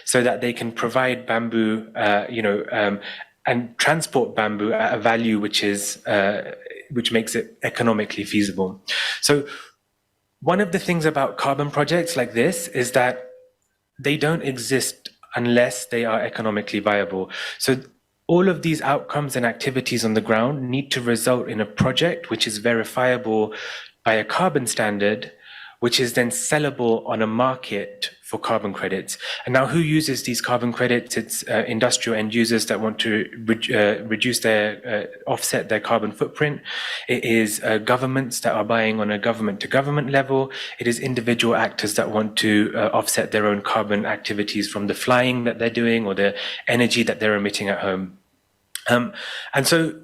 Speaker 6: so that they can provide bamboo, and transport bamboo at a value which makes it economically feasible. So one of the things about carbon projects like this is that they don't exist unless they are economically viable. So all of these outcomes and activities on the ground need to result in a project which is verifiable by a carbon standard, which is then sellable on a market for carbon credits. And now who uses these carbon credits? It's industrial end users that want to reduce their, offset their carbon footprint. It is governments that are buying on a government to government level. It is individual actors that want to offset their own carbon activities from the flying that they're doing or the energy that they're emitting at home. And so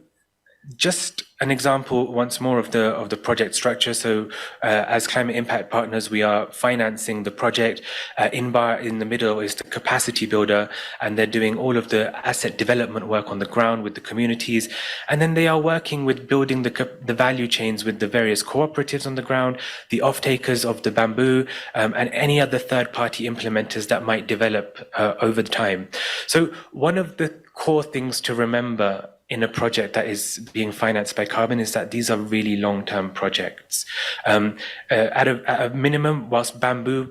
Speaker 6: Just an example once more of the project structure. So as climate impact partners, we are financing the project. INBAR in the middle is the capacity builder, and they're doing all of the asset development work on the ground with the communities. And then they are working with building the value chains with the various cooperatives on the ground, the off-takers of the bamboo, and any other third-party implementers that might develop over time. So one of the core things to remember in a project that is being financed by carbon is that these are really long-term projects. At a minimum, whilst bamboo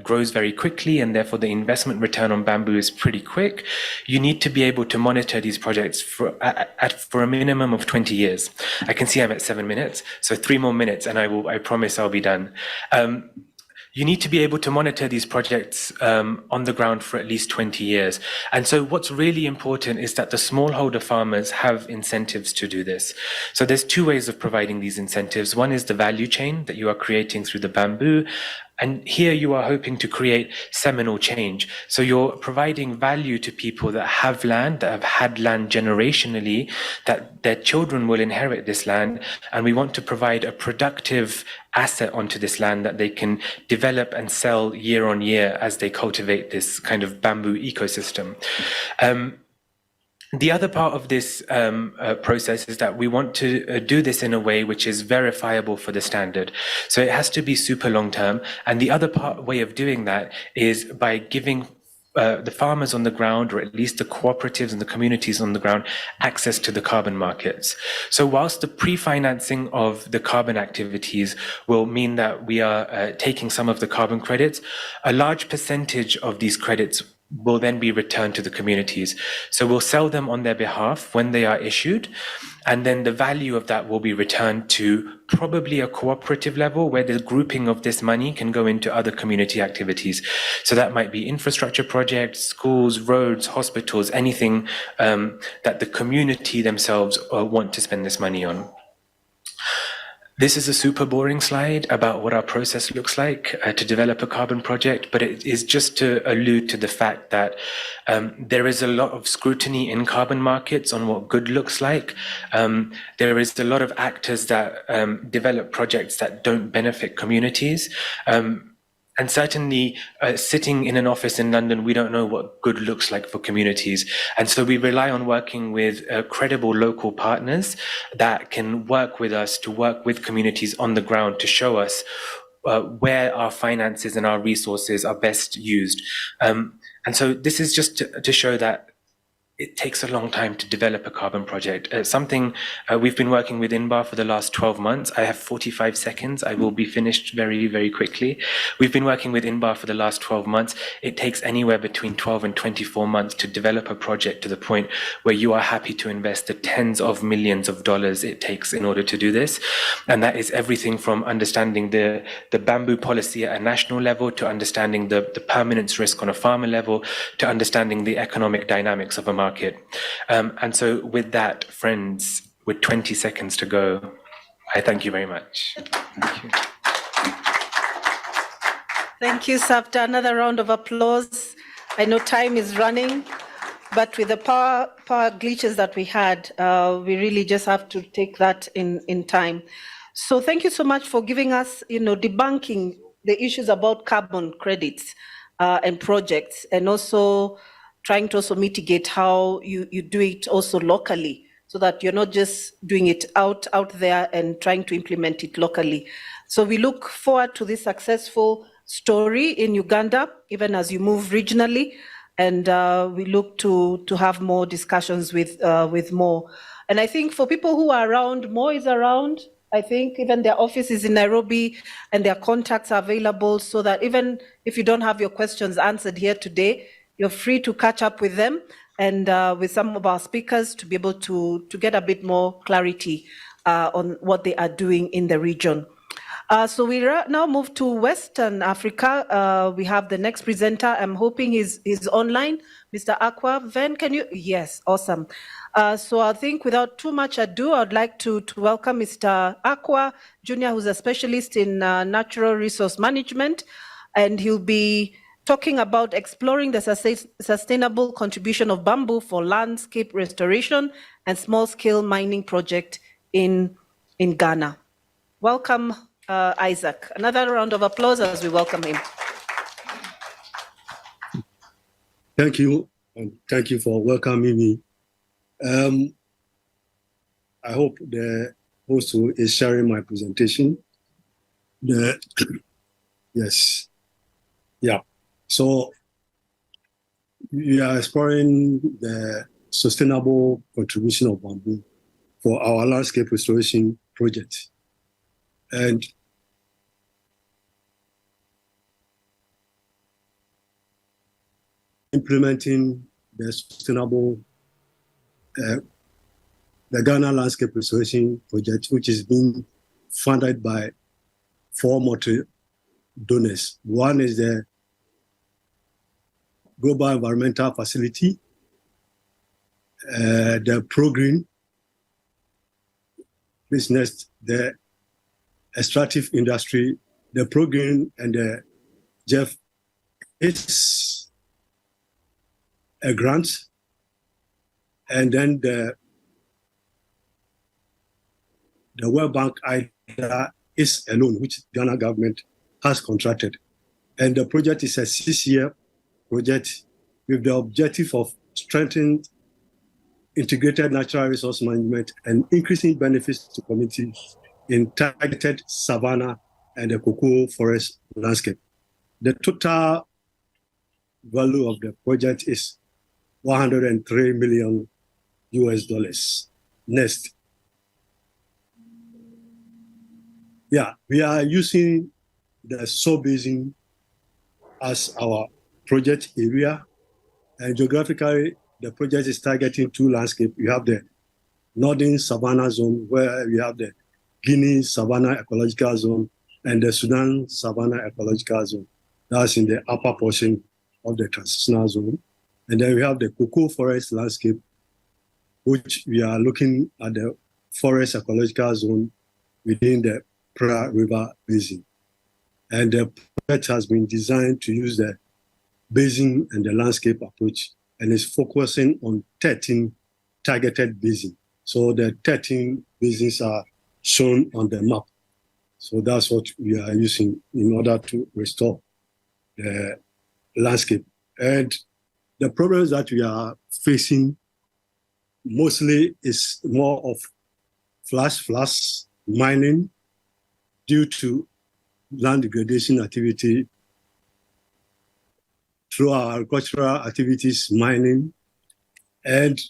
Speaker 6: grows very quickly and therefore the investment return on bamboo is pretty quick, you need to be able to monitor these projects for a minimum of 20 years. I can see I'm at 7 minutes, so 3 more minutes and I promise I'll be done. You need to be able to monitor these projects on the ground for at least 20 years. And so what's really important is that the smallholder farmers have incentives to do this. So there's 2 ways of providing these incentives. One is the value chain that you are creating through the bamboo. And here you are hoping to create seminal change. So you're providing value to people that have land, that have had land generationally, that their children will inherit this land. And we want to provide a productive asset onto this land that they can develop and sell year on year as they cultivate this kind of bamboo ecosystem. The other part of this process is that we want to do this in a way which is verifiable for the standard. So it has to be super long term. And the other way of doing that is by giving the farmers on the ground, or at least the cooperatives and the communities on the ground, access to the carbon markets. So whilst the pre-financing of the carbon activities will mean that we are taking some of the carbon credits, a large percentage of these credits will then be returned to the communities. So we'll sell them on their behalf when they are issued, and then the value of that will be returned to probably a cooperative level where the grouping of this money can go into other community activities. So that might be infrastructure projects, schools, roads, hospitals, anything that the community themselves want to spend this money on. This is a super boring slide about what our process looks like to develop a carbon project, but it is just to allude to the fact that there is a lot of scrutiny in carbon markets on what good looks like. There is a lot of actors that develop projects that don't benefit communities. And certainly, sitting in an office in London, we don't know what good looks like for communities. And so we rely on working with credible local partners that can work with us to work with communities on the ground to show us where our finances and our resources are best used. And so this is just to show that it takes a long time to develop a carbon project. Something we've been working with INBAR for the last 12 months. I have 45 seconds. I will be finished very, very quickly. We've been working with INBAR for the last 12 months. It takes anywhere between 12 and 24 months to develop a project to the point where you are happy to invest the tens of millions of dollars it takes in order to do this. And that is everything from understanding the bamboo policy at a national level, to understanding the permanence risk on a farmer level, to understanding the economic dynamics of a market. And so with that, friends, with 20 seconds to go, I thank you very much. Thank you.
Speaker 1: Thank you, Sapta. Another round of applause. I know time is running, but with the power glitches that we had, we really just have to take that in time. So thank you so much for giving us, debunking the issues about carbon credits and projects, and also trying to also mitigate how you do it also locally, so that you're not just doing it out there and trying to implement it locally. So we look forward to this successful story in Uganda, even as you move regionally, and we look to have more discussions with Mo. And I think for people who are around, Mo is around. I think even their office is in Nairobi and their contacts are available, so that even if you don't have your questions answered here today, you're free to catch up with them and with some of our speakers to be able to get a bit more clarity on what they are doing in the region. So we now move to Western Africa. We have the next presenter. I'm hoping he's online. Mr. Aqua, Ven, can you? Yes, awesome. So I think without too much ado, I'd like to welcome Mr. Aqua Jr., who's a specialist in natural resource management, and he'll be talking about exploring the sustainable contribution of bamboo for landscape restoration and small-scale mining project in Ghana. Welcome, Isaac. Another round of applause as we welcome him.
Speaker 7: Thank you, and thank you for welcoming me. I hope the host is sharing my presentation. Yes, yeah. So we are exploring the sustainable contribution of bamboo for our landscape restoration project. And implementing the sustainable, the Ghana Landscape Restoration Project, which is being funded by 4 multi-donors. One is the Global Environmental Facility, the Progreen Business, the Extractive Industry, the Progreen, and the Jeff. It's a grant, and then the World Bank IDA is a loan which Ghana government has contracted. And the project is a 6-year project with the objective of strengthening integrated natural resource management and increasing benefits to communities in targeted savanna and the cocoa forest landscape. The total value of the project is $103 million. Next. Yeah, we are using the Sow Basin as our project area, and geographically, the project is targeting 2 landscapes. You have the Northern Savannah Zone, where we have the Guinea Savannah Ecological Zone and the Sudan Savannah Ecological Zone. That's in the upper portion of the transitional zone. And then we have the cocoa forest landscape, which we are looking at the forest ecological zone within the Pra River Basin. And the project has been designed to use the basin and the landscape approach, and is focusing on 13 targeted basins. So the 13 basins are shown on the map. So that's what we are using in order to restore the landscape. And the problems that we are facing mostly is more of flash mining due to land degradation activity through our agricultural activities, mining, and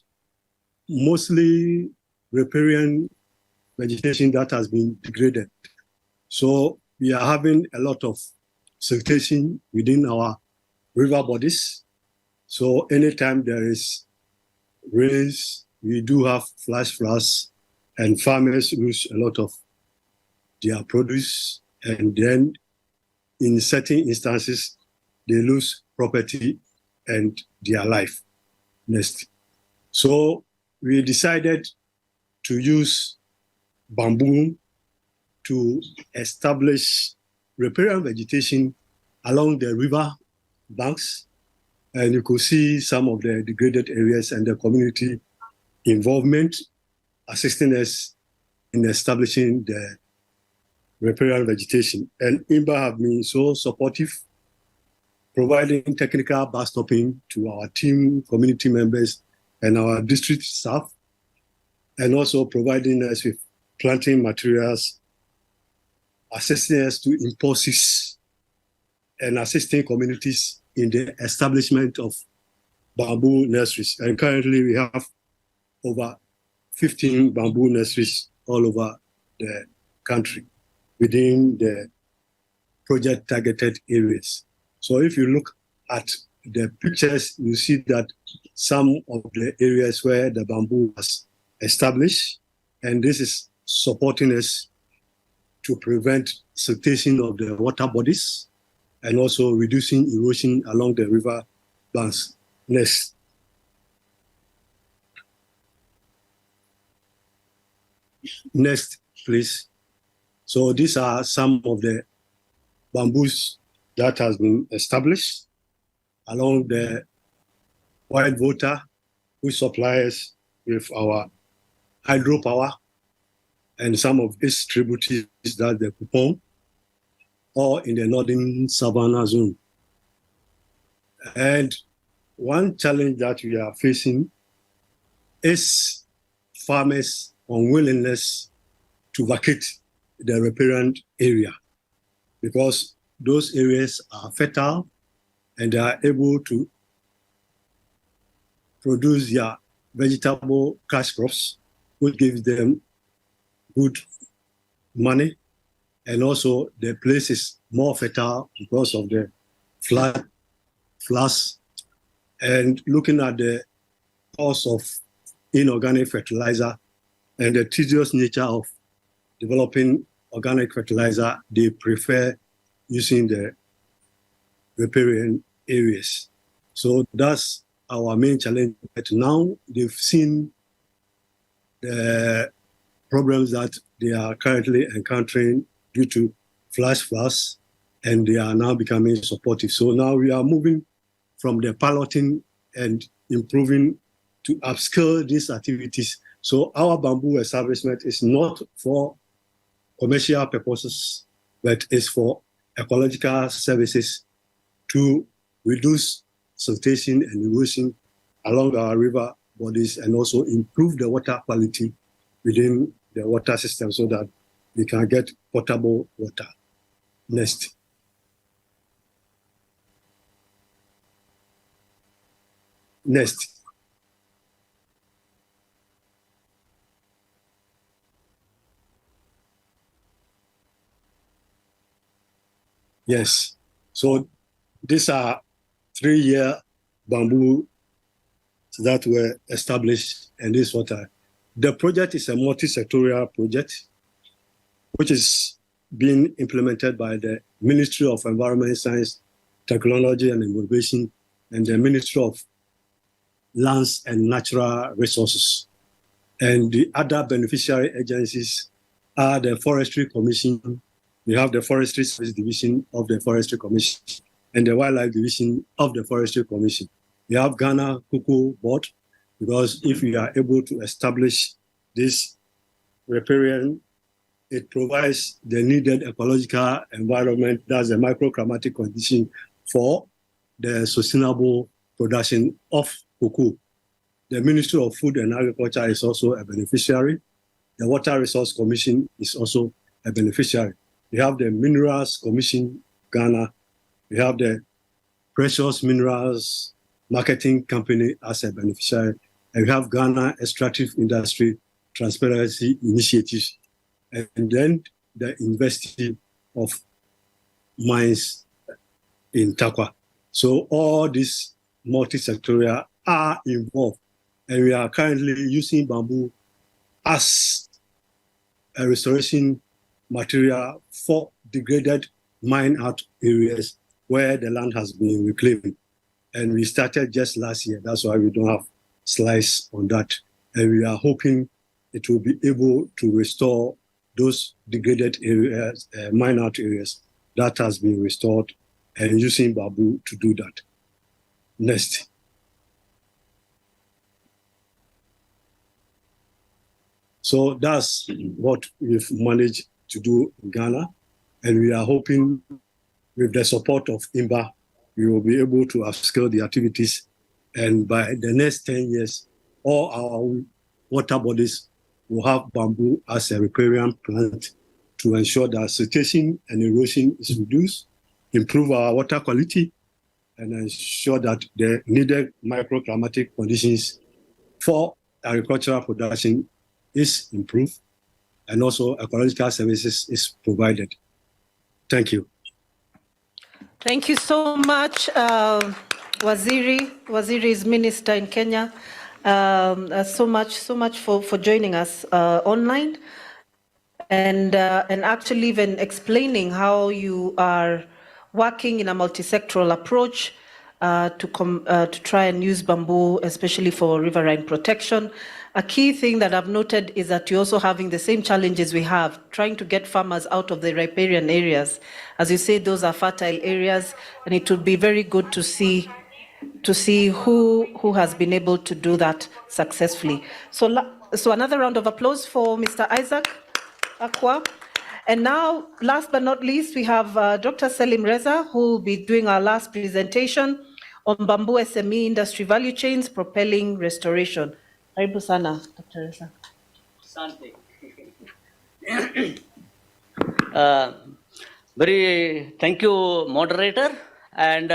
Speaker 7: mostly riparian vegetation that has been degraded. So we are having a lot of siltation within our river bodies. So anytime there is rains, we do have flash floods, and farmers lose a lot of their produce, and then in certain instances, they lose property and their life. Next. So we decided to use bamboo to establish riparian vegetation along the river banks. And you could see some of the degraded areas and the community involvement assisting us in establishing the riparian vegetation. And IMBA have been so supportive, providing technical backstopping to our team, community members, and our district staff, and also providing us with planting materials, assisting us to impulses, and assisting communities in the establishment of bamboo nurseries. And currently we have over 15 bamboo nurseries all over the country within the project targeted areas. So if you look at the pictures, you see that some of the areas where the bamboo was established, and this is supporting us to prevent siltation of the water bodies and also reducing erosion along the river banks. Next. Next, please. So these are some of the bamboos that has been established. along the White Water, which supplies with our hydropower and some of its tributaries, that the Kupong, or in the northern Savannah zone. And one challenge that we are facing is farmers' unwillingness to vacate the riparian area, because those areas are fertile and they are able to produce their vegetable cash crops, which gives them good money. And also the place is more fertile because of the floods. And looking at the cost of inorganic fertilizer and the tedious nature of developing organic fertilizer, they prefer using the riparian areas. So that's our main challenge. But now they've seen the problems that they are currently encountering due to flash floods, and they are now becoming supportive. So now we are moving from the piloting and improving to upscale these activities. So our bamboo establishment is not for commercial purposes, but is for ecological services to reduce siltation and erosion along our river bodies, and also improve the water quality within the water system so that we can get potable water. Next. Next. Yes. So these are 3-year bamboo that were established, and this water. The project is a multi-sectorial project, which is being implemented by the Ministry of Environment, Science, Technology and Innovation, and the Ministry of Lands and Natural Resources. And the other beneficiary agencies are the Forestry Commission. We have the Forestry Service Division of the Forestry Commission and the Wildlife Division of the Forestry Commission. We have Ghana Cocoa Board, because if we are able to establish this riparian, it provides the needed ecological environment, that's a microclimatic condition for the sustainable production of cocoa. The Ministry of Food and Agriculture is also a beneficiary. The Water Resource Commission is also a beneficiary. We have the Minerals Commission, Ghana. We have the Precious Minerals Marketing Company as a beneficiary. And we have Ghana Extractive Industry Transparency Initiative. And then the University of Mines in Takwa. So all these multi-sectorial are involved. And we are currently using bamboo as a restoration material for degraded mine out areas where the land has been reclaimed. And we started just last year. That's why we don't have slides on that. And we are hoping it will be able to restore those degraded areas, mine out areas that has been restored, and using bamboo to do that. Next. So that's what we've managed to do in Ghana. And we are hoping with the support of IMBA, we will be able to upscale the activities. And by the next 10 years, all our water bodies will have bamboo as a riparian plant to ensure that siltation and erosion is reduced, improve our water quality, and ensure that the needed microclimatic conditions for agricultural production is improved, and also ecological services is provided. Thank you.
Speaker 1: Thank you so much, Waziri. Waziri is minister in Kenya. So much for joining us online, and actually even explaining how you are working in a multi-sectoral approach to try and use bamboo, especially for riverine protection. A key thing that I've noted is that you're also having the same challenges we have, trying to get farmers out of the riparian areas. As you say, those are fertile areas, and it would be very good to see to see who has been able to do that successfully. So another round of applause for Mr. Isaac Akwa. And now, last but not least, we have Dr. Selim Reza, who will be doing our last presentation on bamboo SME industry value chains propelling restoration. Karibu sana, Dr. Reza.
Speaker 8: Asante. Thank you, moderator, and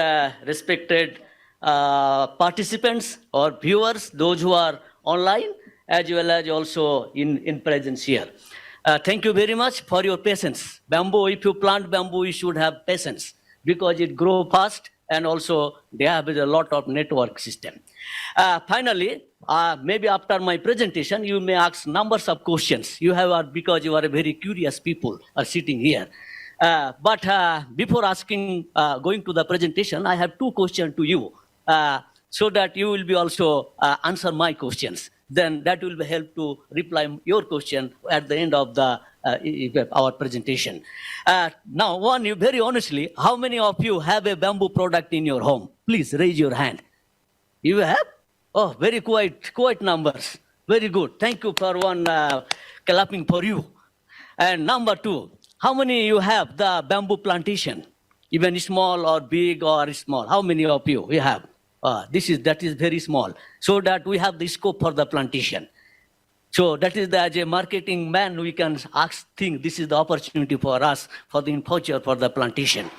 Speaker 8: respected participants or viewers, those who are online, as well as also in presence here. Thank you very much for your patience. Bamboo, if you plant bamboo, you should have patience because it grows fast and also they have a lot of network system. Finally, maybe after my presentation, you may ask numbers of questions. You have, because you are a very curious people are sitting here. But before asking, going to the presentation, I have two questions to you, so that you will be also answer my questions. Then that will help to reply your question at the end of the our presentation. Now, one, you very honestly, how many of you have a bamboo product in your home? Please raise your hand. You have? Oh, very quite numbers. Very good. Thank you for one clapping for you. And number two, how many you have the bamboo plantation? Even small or big or small. How many of you have? That is very small. So that we have the scope for the plantation. So that is as a marketing man, we can think this is the opportunity for us for the in future for the plantation.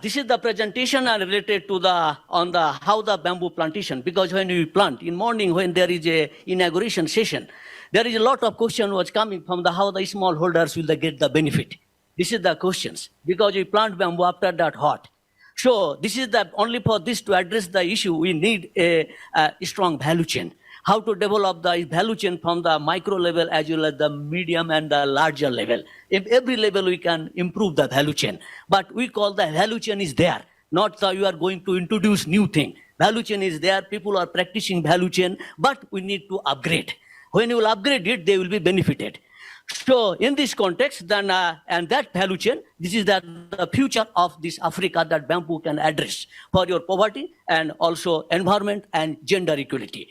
Speaker 8: This is the presentation related to how the bamboo plantation, because when we plant in morning, when there is a inauguration session, there is a lot of question was coming from how the small holders will get the benefit. This is the questions because we plant bamboo after that hot. So this is the only for this to address the issue. We need a strong value chain. How to develop the value chain from the micro level as well as the medium and the larger level. If every level we can improve the value chain, but we call the value chain is there. Not you are going to introduce new thing. Value chain is there. People are practicing value chain, but we need to upgrade. When you will upgrade it, they will be benefited. So in this context, then and that value chain, this is the future of this Africa that bamboo can address for your poverty and also environment and gender equality.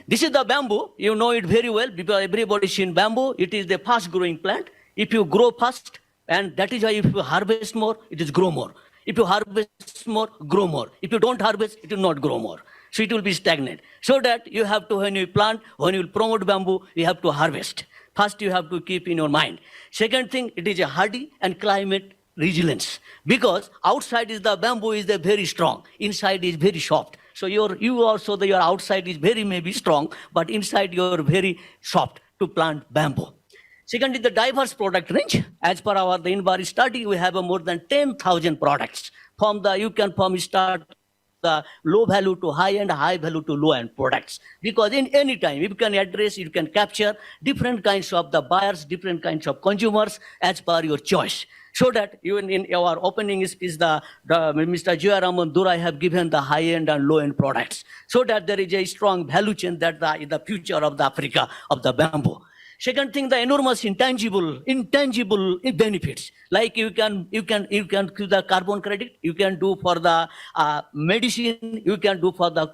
Speaker 8: This is the bamboo. You know it very well because everybody is in bamboo. It is the fast-growing plant. If you grow fast, and that is why if you harvest more, it is grow more. If you harvest more, grow more. If you don't harvest, it will not grow more. So it will be stagnant. So that you have to, when you plant, when you promote bamboo, you have to harvest. First, you have to keep in your mind. Second thing, it is a hardy and climate resilience. Because outside is the bamboo is very strong. Inside is very soft. So your outside is maybe strong, but inside you're very soft to plant bamboo. Second is the diverse product range. As per the INBAR study, we have more than 10,000 products. You can start the low value to high and high value to low end products. Because in any time, you can address, you can capture different kinds of the buyers, different kinds of consumers as per your choice. So that even in our opening speech, Mr. Jayaraman Durai have given the high end and low end products. So that there is a strong value chain that is the future of the Africa of the bamboo. Second thing, the enormous intangible benefits. Like you can do the carbon credit, you can do for the medicine, you can do for the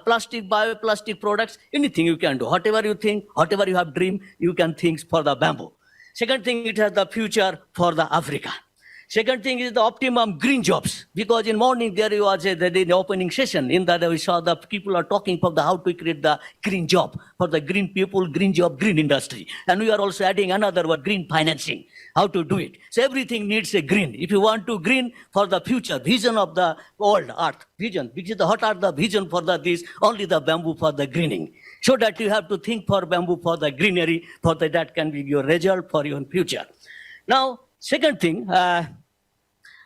Speaker 8: plastic, bioplastic products, anything you can do. Whatever you think, whatever you have dream, you can think for the bamboo. Second thing, it has the future for the Africa. Second thing is the optimum green jobs, because in morning there was the opening session in that we saw the people are talking about how to create the green job for the green people, green job, green industry. And we are also adding another word, green financing, how to do it. So everything needs a green. If you want to green for the future, vision of the world, earth, vision, because what are the vision for this, only the bamboo for the greening. So that you have to think for bamboo for the greenery, for that can be your result for your future. Now, second thing,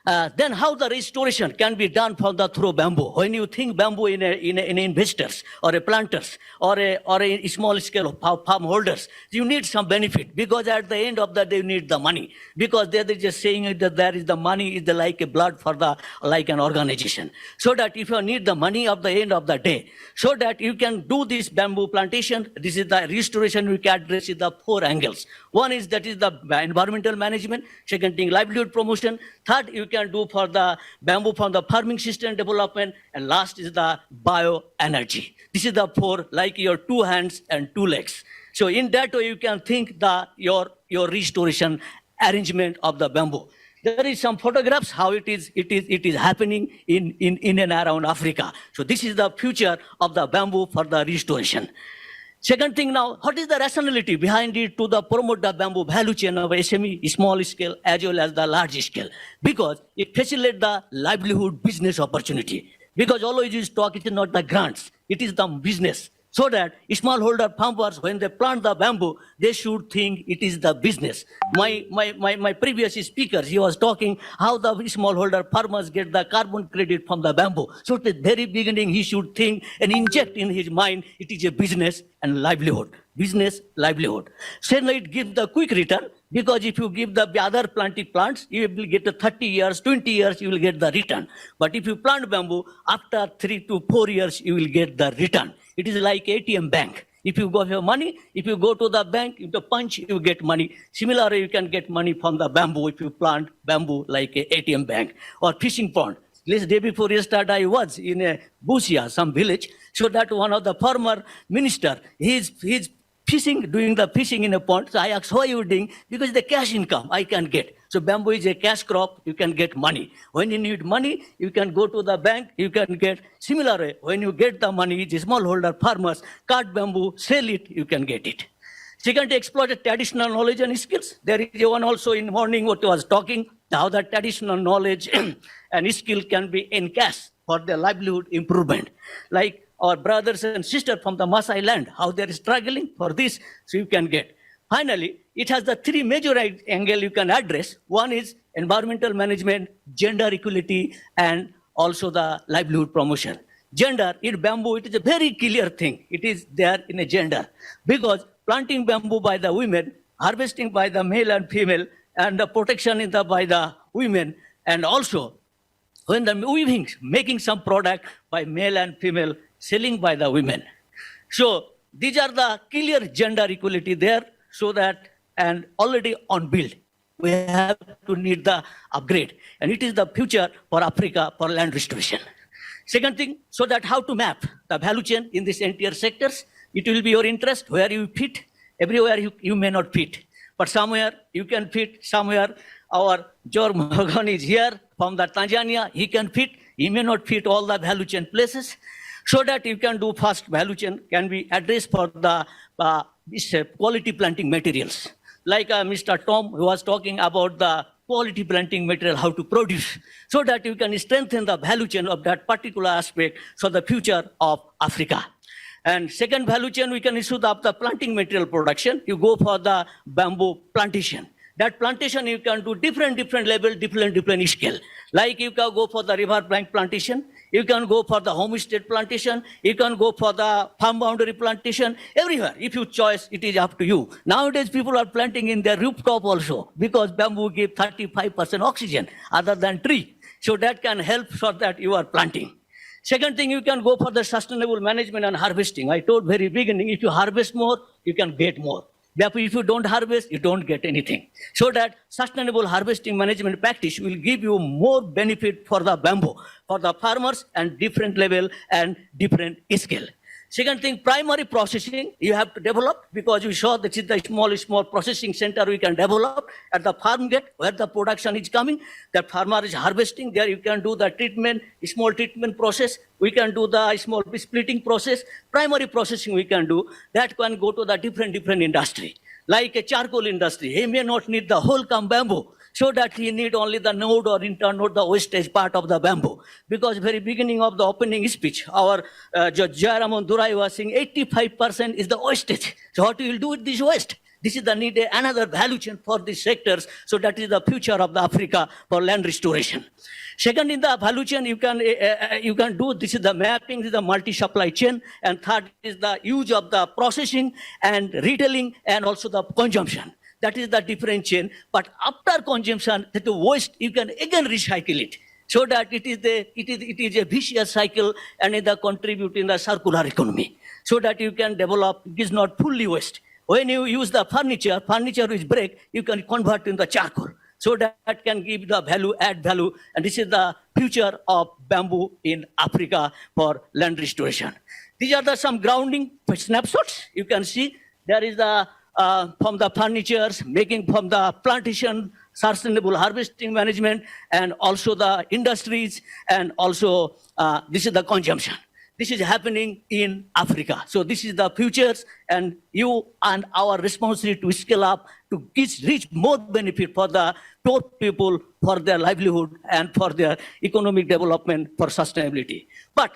Speaker 8: then how the restoration can be done through bamboo. When you think bamboo in investors or a planters or a small scale of farm holders, you need some benefit, because at the end of the day you need the money, because they're just saying that there is the money is like a blood for like an organization. So that if you need the money at the end of the day, so that you can do this bamboo plantation, this is the restoration we can address the 4 angles. One is that is the environmental management. Second thing, livelihood promotion. Third, you can do for the bamboo from the farming system development. And last is the bioenergy. This is the four, like your 2 hands and 2 legs. So in that way, you can think your restoration arrangement of the bamboo. There is some photographs how it is happening in and around Africa. So this is the future of the bamboo for the restoration. Second thing now, what is the rationality behind it to promote the bamboo value chain of SME, small scale, as well as the large scale? Because it facilitates the livelihood business opportunity. Because always you talk, it is not the grants, it is the business. So that smallholder farmers, when they plant the bamboo, they should think it is the business. My previous speakers, he was talking how the smallholder farmers get the carbon credit from the bamboo. So at the very beginning, he should think and inject in his mind, it is a business and livelihood. Business, livelihood. Then it gives the quick return, because if you give the other planting plants, you will get 30 years, 20 years, you will get the return. But if you plant bamboo, after 3 to 4 years, you will get the return. It is like ATM bank. If you go for money, if you go to the bank, if you punch, you get money. Similarly, you can get money from the bamboo if you plant bamboo like a ATM bank or fishing pond. This day before yesterday, I was in a Busia, some village. So that one of the former minister, he's fishing, doing the fishing in a pond. So I asked, how are you doing? Because the cash income I can get. So bamboo is a cash crop, you can get money. When you need money, you can go to the bank, you can get. Similarly, when you get the money, the smallholder farmers cut bamboo, sell it, you can get it. Second, exploit the traditional knowledge and skills. There is one also in morning what I was talking, how the traditional knowledge and skill can be encashed for the livelihood improvement. Like our brothers and sisters from the Maasai land, how they're struggling for this, so you can get. Finally, it has the 3 major angles you can address. One is environmental management, gender equality, and also the livelihood promotion. Gender in bamboo, it is a very clear thing. It is there in a gender. Because planting bamboo by the women, harvesting by the male and female, and the protection by the women, and also when the weaving, making some product by male and female, selling by the women. So these are the clear gender equality there, so that, and already on build. We have to need the upgrade. And it is the future for Africa for land restoration. Second thing, so that how to map the value chain in these entire sectors. It will be your interest where you fit. Everywhere you may not fit. But somewhere you can fit, somewhere our George Morgan is here from the Tanzania, he can fit. He may not fit all the value chain places. So that you can do fast value chain can be addressed for the quality planting materials. Like Mr. Tom, who was talking about the quality planting material, how to produce, so that you can strengthen the value chain of that particular aspect for the future of Africa. And second value chain, we can issue the planting material production. You go for the bamboo plantation. That plantation you can do different level, different scale. Like you can go for the river bank plantation, you can go for the homestead plantation, you can go for the farm boundary plantation, everywhere. If you choose, it is up to you. Nowadays, people are planting in their rooftop also, because bamboo gives 35% oxygen other than tree. So that can help so that you are planting. Second thing, you can go for the sustainable management and harvesting. I told very beginning, if you harvest more, you can get more. Therefore, if you don't harvest, you don't get anything. So that sustainable harvesting management practice will give you more benefit for the bamboo, for the farmers, and different level and different scale. Second thing, primary processing you have to develop, because you saw this is the small processing center we can develop at the farm gate where the production is coming. The farmer is harvesting, there you can do the treatment, small treatment process. We can do the small splitting process. Primary processing we can do. That can go to the different industry. Like a charcoal industry, he may not need the whole bamboo, so that he need only the node or internode, the wastage part of the bamboo. Because very beginning of the opening speech, our Judge Jairamon Durai was saying 85% is the wastage. So what you will do with this waste? This is the need another value chain for these sectors. So that is the future of the Africa for land restoration. Second, in the value chain, you can do, this is the mapping, this is the multi-supply chain. And third is the use of the processing and retailing and also the consumption. That is the different chain. But after consumption, the waste, you can again recycle it. So that it is a vicious cycle and it contribute in the circular economy. So that you can develop, it is not fully waste. When you use the furniture which break, you can convert in the charcoal. so that can give the value, add value. And this is the future of bamboo in Africa for land restoration. These are some grounding snapshots. You can see there is the from the furnitures, making from the plantation, sustainable harvesting management, and also the industries, and also this is the consumption. This is happening in Africa. So this is the futures, and you and our responsibility to scale up to reach more benefit for the poor people, for their livelihood, and for their economic development, for sustainability. But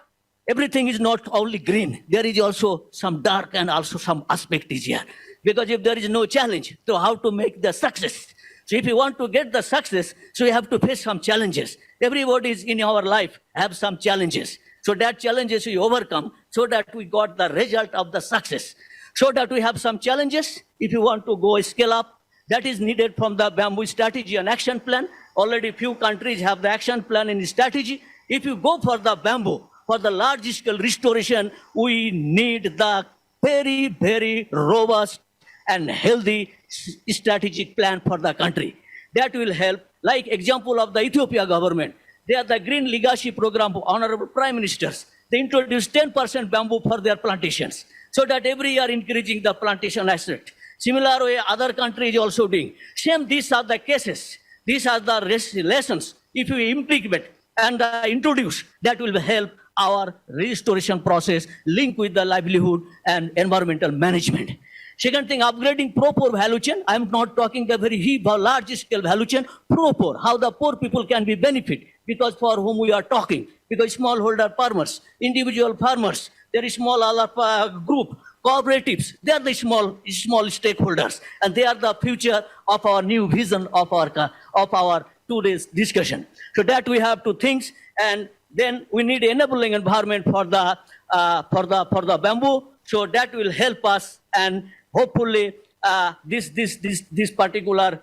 Speaker 8: everything is not only green. There is also some dark and also some aspect is here. Because if there is no challenge, so how to make the success? So if you want to get the success, so you have to face some challenges. Everybody is in our life have some challenges. So that challenges we overcome so that we got the result of the success. So that we have some challenges. If you want to go scale up, that is needed from the bamboo strategy and action plan. Already few countries have the action plan and strategy. If you go for the bamboo, for the large scale restoration, we need the very, very robust and healthy strategic plan for the country. That will help, like example of the Ethiopia government. They have the Green Legacy Program for Honorable Prime Ministers. They introduced 10% bamboo for their plantations, so that every year increasing the plantation asset. Similar way, other countries also doing. Same, these are the cases. These are the lessons. If we implement and introduce, that will help our restoration process linked with the livelihood and environmental management. Second thing, upgrading proper value chain. I'm not talking a very huge, large scale value chain, proper, how the poor people can be benefit, because for whom we are talking, because smallholder farmers, individual farmers, there is small group, cooperatives, they are the small stakeholders, and they are the future of our new vision of our today's discussion. So that we have to think, and then we need enabling environment for the bamboo, so that will help us, and hopefully this particular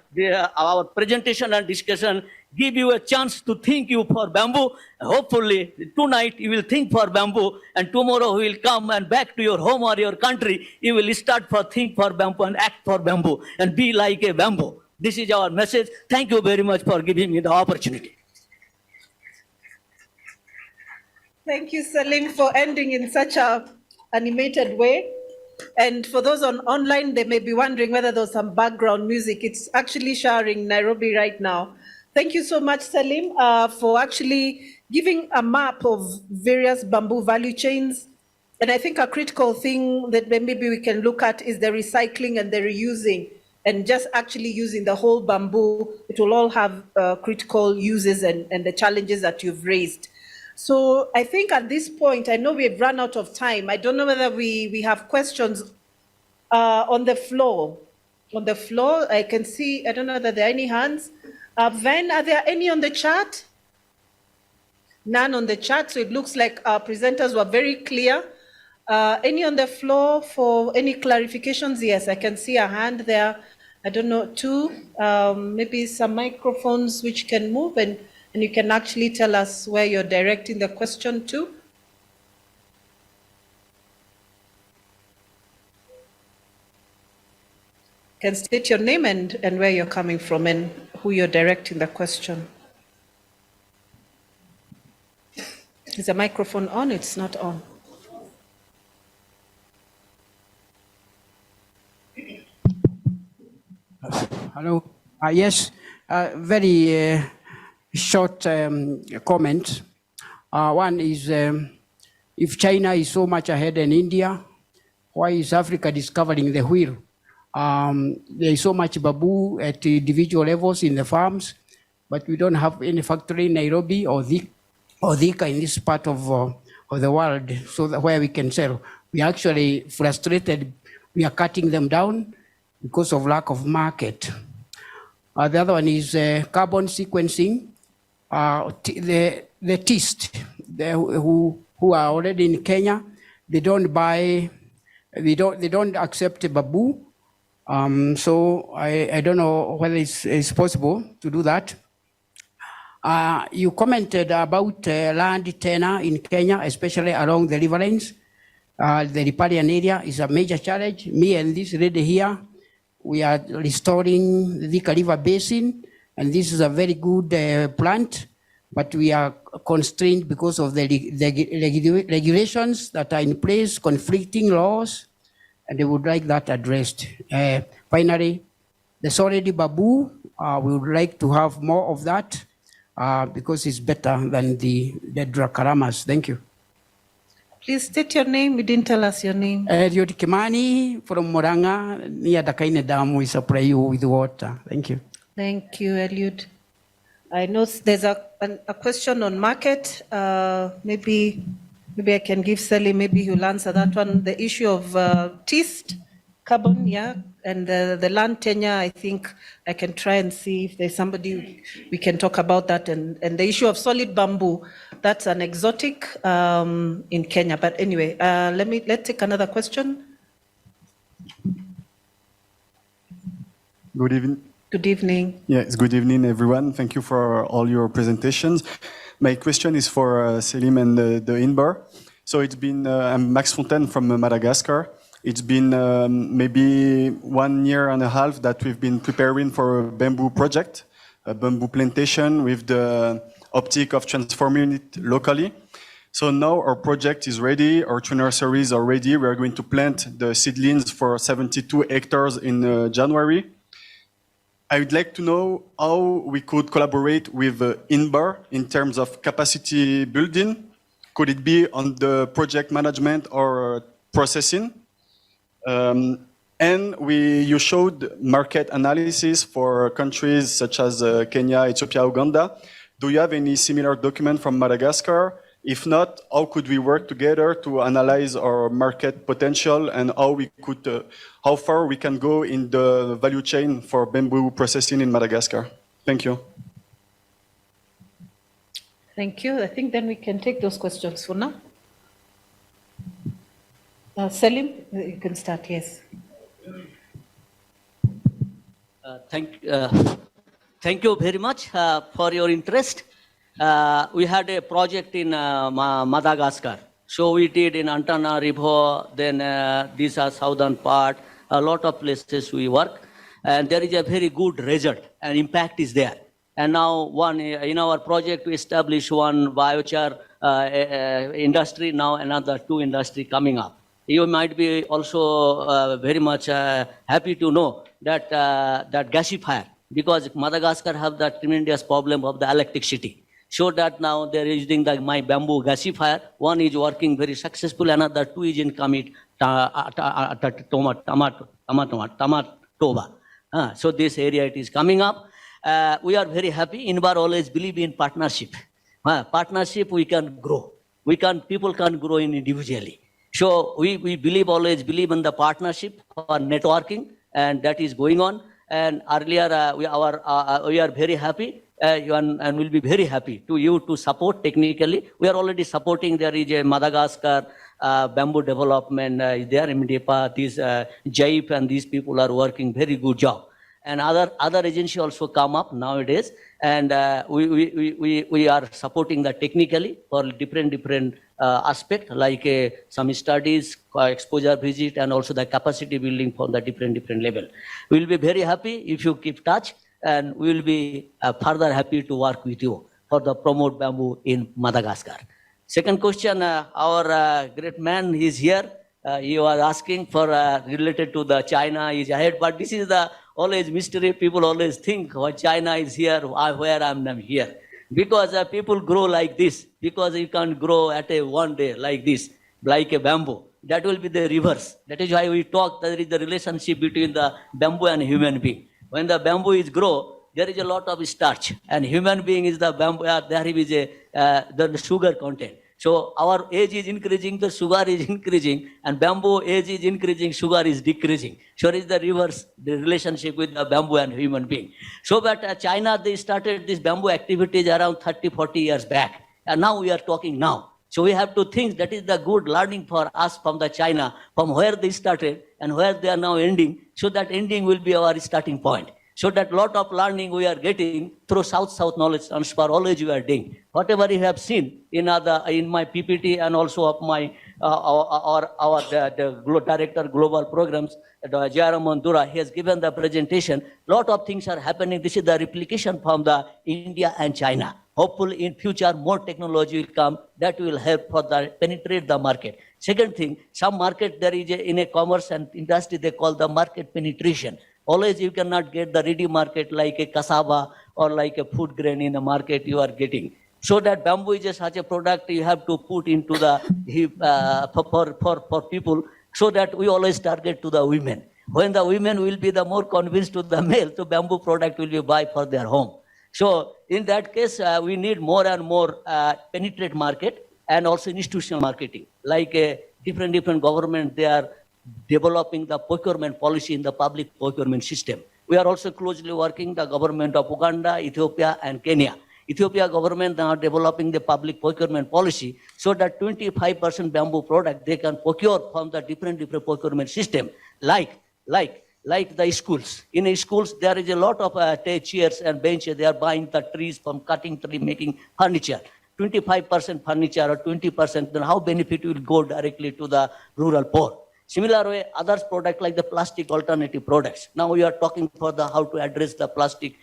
Speaker 8: our presentation and discussion give you a chance to think you for bamboo. Hopefully tonight you will think for bamboo, and tomorrow you will come and back to your home or your country, you will start for think for bamboo and act for bamboo and be like a bamboo. This is our message. Thank you very much for giving me the opportunity.
Speaker 1: Thank you, Salim, for ending in such a animated way. And for those online, they may be wondering whether there's some background music. It's actually showering Nairobi right now. Thank you so much, Salim, for actually giving a map of various bamboo value chains. And I think a critical thing that maybe we can look at is the recycling and the reusing, and just actually using the whole bamboo. It will all have critical uses and the challenges that you've raised. So I think at this point, I know we've run out of time. I don't know whether we have questions on the floor. On the floor, I can see, I don't know whether there are any hands. Ven, are there any on the chat? None on the chat, so it looks like our presenters were very clear. Any on the floor for any clarifications? Yes, I can see a hand there. I don't know, two, maybe some microphones which can move, and you can actually tell us where you're directing the question to. You can state your name and where you're coming from and who you're directing the question. Is the microphone on? It's not on.
Speaker 9: Hello. Yes, very short comment. One is, if China is so much ahead than India, why is Africa discovering the wheel? There is so much bamboo at individual levels in the farms, but we don't have any factory in Nairobi or Thika in this part of the world, so that where we can sell. We are actually frustrated. We are cutting them down because of lack of market. The other one is carbon sequencing. The TIST, who are already in Kenya, they don't buy, they don't accept bamboo. So I don't know whether it's possible to do that. You commented about land tenure in Kenya, especially along the riverines. The riparian area is a major challenge. Me and this lady here, we are restoring the Thika River Basin, And this is a very good plant, but we are constrained because of the regulations that are in place, conflicting laws, and they would like that addressed. Finally, the solid bamboo, we would like to have more of that because it's better than the dracaramas. Thank you.
Speaker 1: Please state your name. You didn't tell us your name.
Speaker 9: Eliud Kimani from Moranga, near Dakaine Dam. We supply you with water. Thank you.
Speaker 1: Thank you, Eliud. I know there's a question on market. Maybe I can give Sally, maybe he'll answer that one. The issue of teased carbon, yeah, and the land tenure, I think I can try and see if there's somebody we can talk about that. And the issue of solid bamboo, that's an exotic in Kenya. But anyway, let's take another question.
Speaker 10: Good evening.
Speaker 1: Good evening.
Speaker 10: Yes, good evening, everyone. Thank you for all your presentations. My question is for Selim and the INBAR. So it's been, I'm Max Fontaine from Madagascar. It's been maybe 1 year and a half that we've been preparing for a bamboo project, a bamboo plantation with the optic of transforming it locally. So now our project is ready, our two nurseries are ready. We are going to plant the seedlings for 72 hectares in January. I would like to know how we could collaborate with INBAR in terms of capacity building. Could it be on the project management or processing? And you showed market analysis for countries such as Kenya, Ethiopia, Uganda. Do you have any similar document from Madagascar? If not, how could we work together to analyze our market potential and how far we can go in the value chain for bamboo processing in Madagascar? Thank you.
Speaker 1: Thank you. I think then we can take those questions for now. Selim, you can start, yes.
Speaker 8: Thank you very much for your interest. We had a project in Madagascar. So we did in Antananarivo, then these are southern part, a lot of places we work. And there is a very good result and impact is there. And now in our project, we established one biochar industry, now another 2 industry coming up. You might be also very much happy to know that that gasifier, because Madagascar have that tremendous problem of the electricity. So that now they're using my bamboo gasifier. One is working very successful, another 2 is incoming Tamatoba. So this area it is coming up. We are very happy. INBAR always believe in partnership. Partnership we can grow. People can grow individually. So we always believe in the partnership for networking, and that is going on. And earlier we are very happy and will be very happy to support technically. We are already supporting. There is a Madagascar bamboo development there in Mdepa. These JAIP and these people are working very good job. And other agency also come up nowadays, and we are supporting that technically for different aspect, like some studies, exposure visit, and also the capacity building for the different level. We will be very happy if you keep touch, and we will be further happy to work with you for the promote bamboo in Madagascar. Second question, our great man is here. You are asking for related to the China is ahead, but this is the always mystery. People always think why China is here, where I'm here. Because people grow like this, because you can't grow at one day like this, like a bamboo. That will be the reverse. That is why we talk, there is the relationship between the bamboo and human being. When the bamboo is grow, there is a lot of starch, and human being is the bamboo, there is the sugar content. So our age is increasing, the sugar is increasing, and bamboo age is increasing, sugar is decreasing. So it is the reverse, the relationship with the bamboo and human being. So but China, they started this bamboo activities around 30-40 years back. And now we are talking now. So we have to think that is the good learning for us from the China, from where they started and where they are now ending. So that ending will be our starting point. So that lot of learning we are getting through South-South knowledge transfer always we are doing. Whatever you have seen in my PPT and also of my the director global programs, Jairam Mandura, he has given the presentation. Lot of things are happening. This is the replication from the India and China. Hopefully in future more technology will come that will help for the penetrate the market. Second thing, some market there is in a commerce and industry they call the market penetration. Always you cannot get the ready market like a cassava or like a food grain in the market you are getting. So that bamboo is such a product you have to put into the for people, so that we always target to the women. When the women will be the more convinced to the male, so bamboo product will be buy for their home. So in that case, we need more and more penetrate market and also institutional marketing. Like different government, they are developing the procurement policy in the public procurement system. We are also closely working the government of Uganda, Ethiopia, and Kenya. Ethiopia government now developing the public procurement policy so that 25% bamboo product they can procure from the different procurement system, like the schools. In the schools, there is a lot of chairs and benches. They are buying the trees from cutting tree, making furniture. 25% furniture or 20%, then how benefit will go directly to the rural poor. Similar way, others product like the plastic alternative products. Now we are talking for the how to address the plastic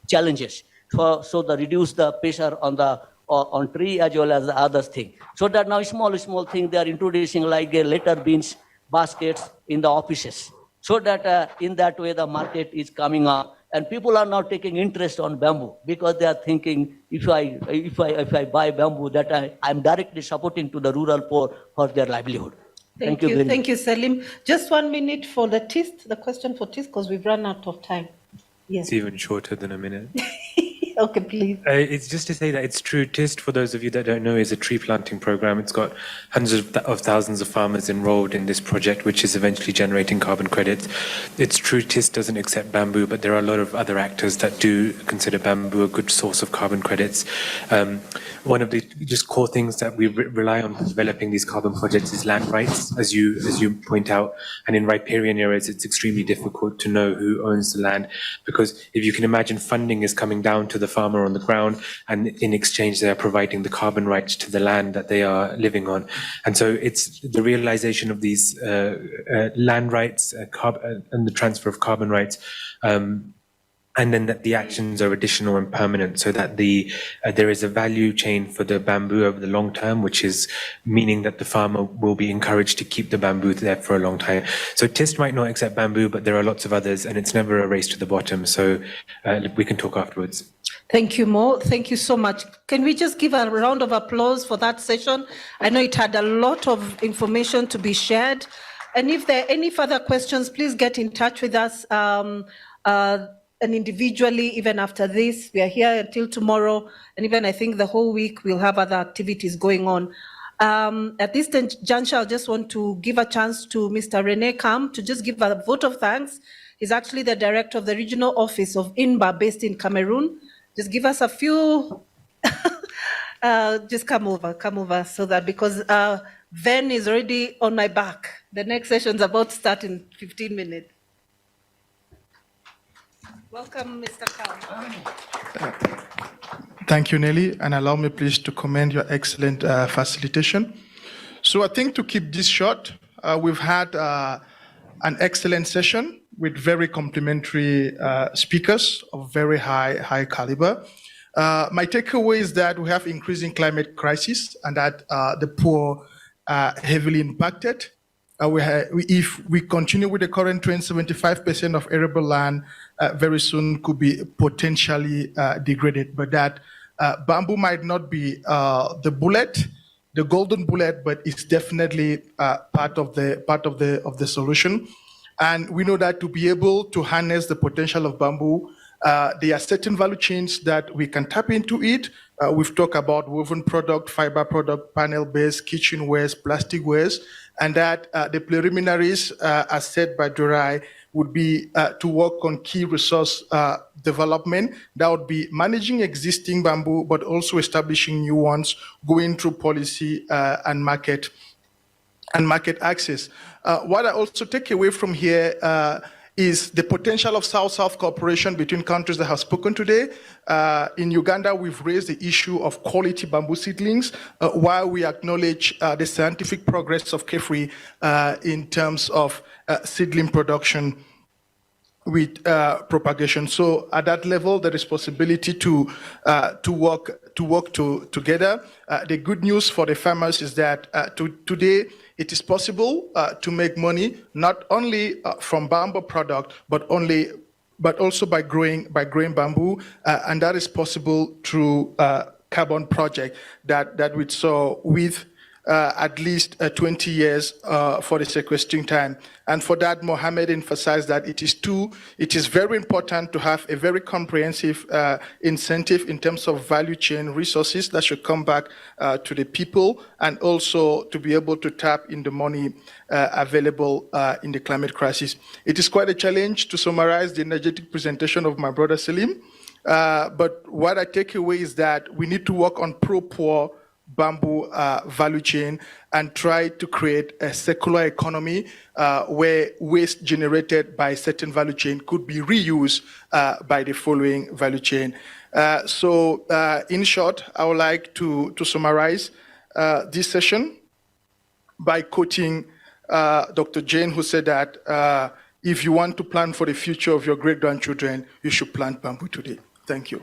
Speaker 8: challenges. So the reduce the pressure on the on tree as well as the other thing. So that now small thing they are introducing like litter bins, baskets in the offices. So that in that way the market is coming up and people are now taking interest on bamboo because they are thinking if I buy bamboo that I'm directly supporting to the rural poor for their livelihood.
Speaker 1: Thank you. Thank you, Salim. Just 1 minute for the question for TIST, because we've run out of time. Yes.
Speaker 6: It's even shorter than a minute.
Speaker 1: Okay, please.
Speaker 6: It's just to say that it's true. TIST, for those of you that don't know, is a tree planting program. It's got hundreds of thousands of farmers enrolled in this project, which is eventually generating carbon credits. It's true TIST doesn't accept bamboo, but there are a lot of other actors that do consider bamboo a good source of carbon credits. One of the just core things that we rely on for developing these carbon projects is land rights, as you point out. And in riparian areas, it's extremely difficult to know who owns the land, because if you can imagine, funding is coming down to the farmer on the ground, and in exchange they are providing the carbon rights to the land that they are living on. And so it's the realization of these land rights and the transfer of carbon rights, and then that the actions are additional and permanent, so that there is a value chain for the bamboo over the long term, which is meaning that the farmer will be encouraged to keep the bamboo there for a long time. So TIST might not accept bamboo, but there are lots of others, and it's never a race to the bottom. So we can talk afterwards.
Speaker 1: Thank you, Mo. Thank you so much. Can we just give a round of applause for that session? I know it had a lot of information to be shared. And if there are any further questions, please get in touch with us. And individually, even after this, we are here until tomorrow, and even I think the whole week we'll have other activities going on. At this juncture, I just want to give a chance to Mr. Rene Kam to just give a vote of thanks. He's actually the director of the regional office of INBA based in Cameroon. Just give us a few, just come over so that, because Ven is already on my back. The next session is about to start in 15 minutes. Welcome, Mr. Kam.
Speaker 11: Thank you, Nelly, and allow me please to commend your excellent facilitation. So I think to keep this short, we've had an excellent session with very complimentary speakers of very high caliber. My takeaway is that we have increasing climate crisis and that the poor are heavily impacted. If we continue with the current trend, 75% of arable land very soon could be potentially degraded. But that bamboo might not be the bullet, the golden bullet, but it's definitely part of the solution. And we know that to be able to harness the potential of bamboo, there are certain value chains that we can tap into it. We've talked about woven product, fiber product, panel-based, kitchenwares, plasticwares, and that the preliminaries, as said by Durai, would be to work on key resource development. That would be managing existing bamboo, but also establishing new ones, going through policy and market access. What I also take away from here is the potential of South-South cooperation between countries that have spoken today. In Uganda, we've raised the issue of quality bamboo seedlings, while we acknowledge the scientific progress of KEFRI in terms of seedling production with propagation. So at that level, there is possibility to work together. The good news for the farmers is that today it is possible to make money not only from bamboo product, but also by growing bamboo, and that is possible through carbon project that we saw with at least 20 years for the sequestering time. And for that, Mohammed emphasized that it is very important to have a very comprehensive incentive in terms of value chain resources that should come back to the people, and also to be able to tap in the money available in the climate crisis. It is quite a challenge to summarize the energetic presentation of my brother Selim, but what I take away is that we need to work on pro-poor bamboo value chain and try to create a circular economy where waste generated by a certain value chain could be reused by the following value chain. So in short, I would like to summarize this session by quoting Dr. Jane, who said that if you want to plan for the future of your great-grandchildren, you should plant bamboo today. Thank you.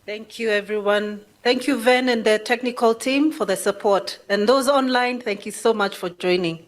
Speaker 1: Thank you, everyone. Thank you, Ven and the technical team, for the support. And those online, thank you so much for joining.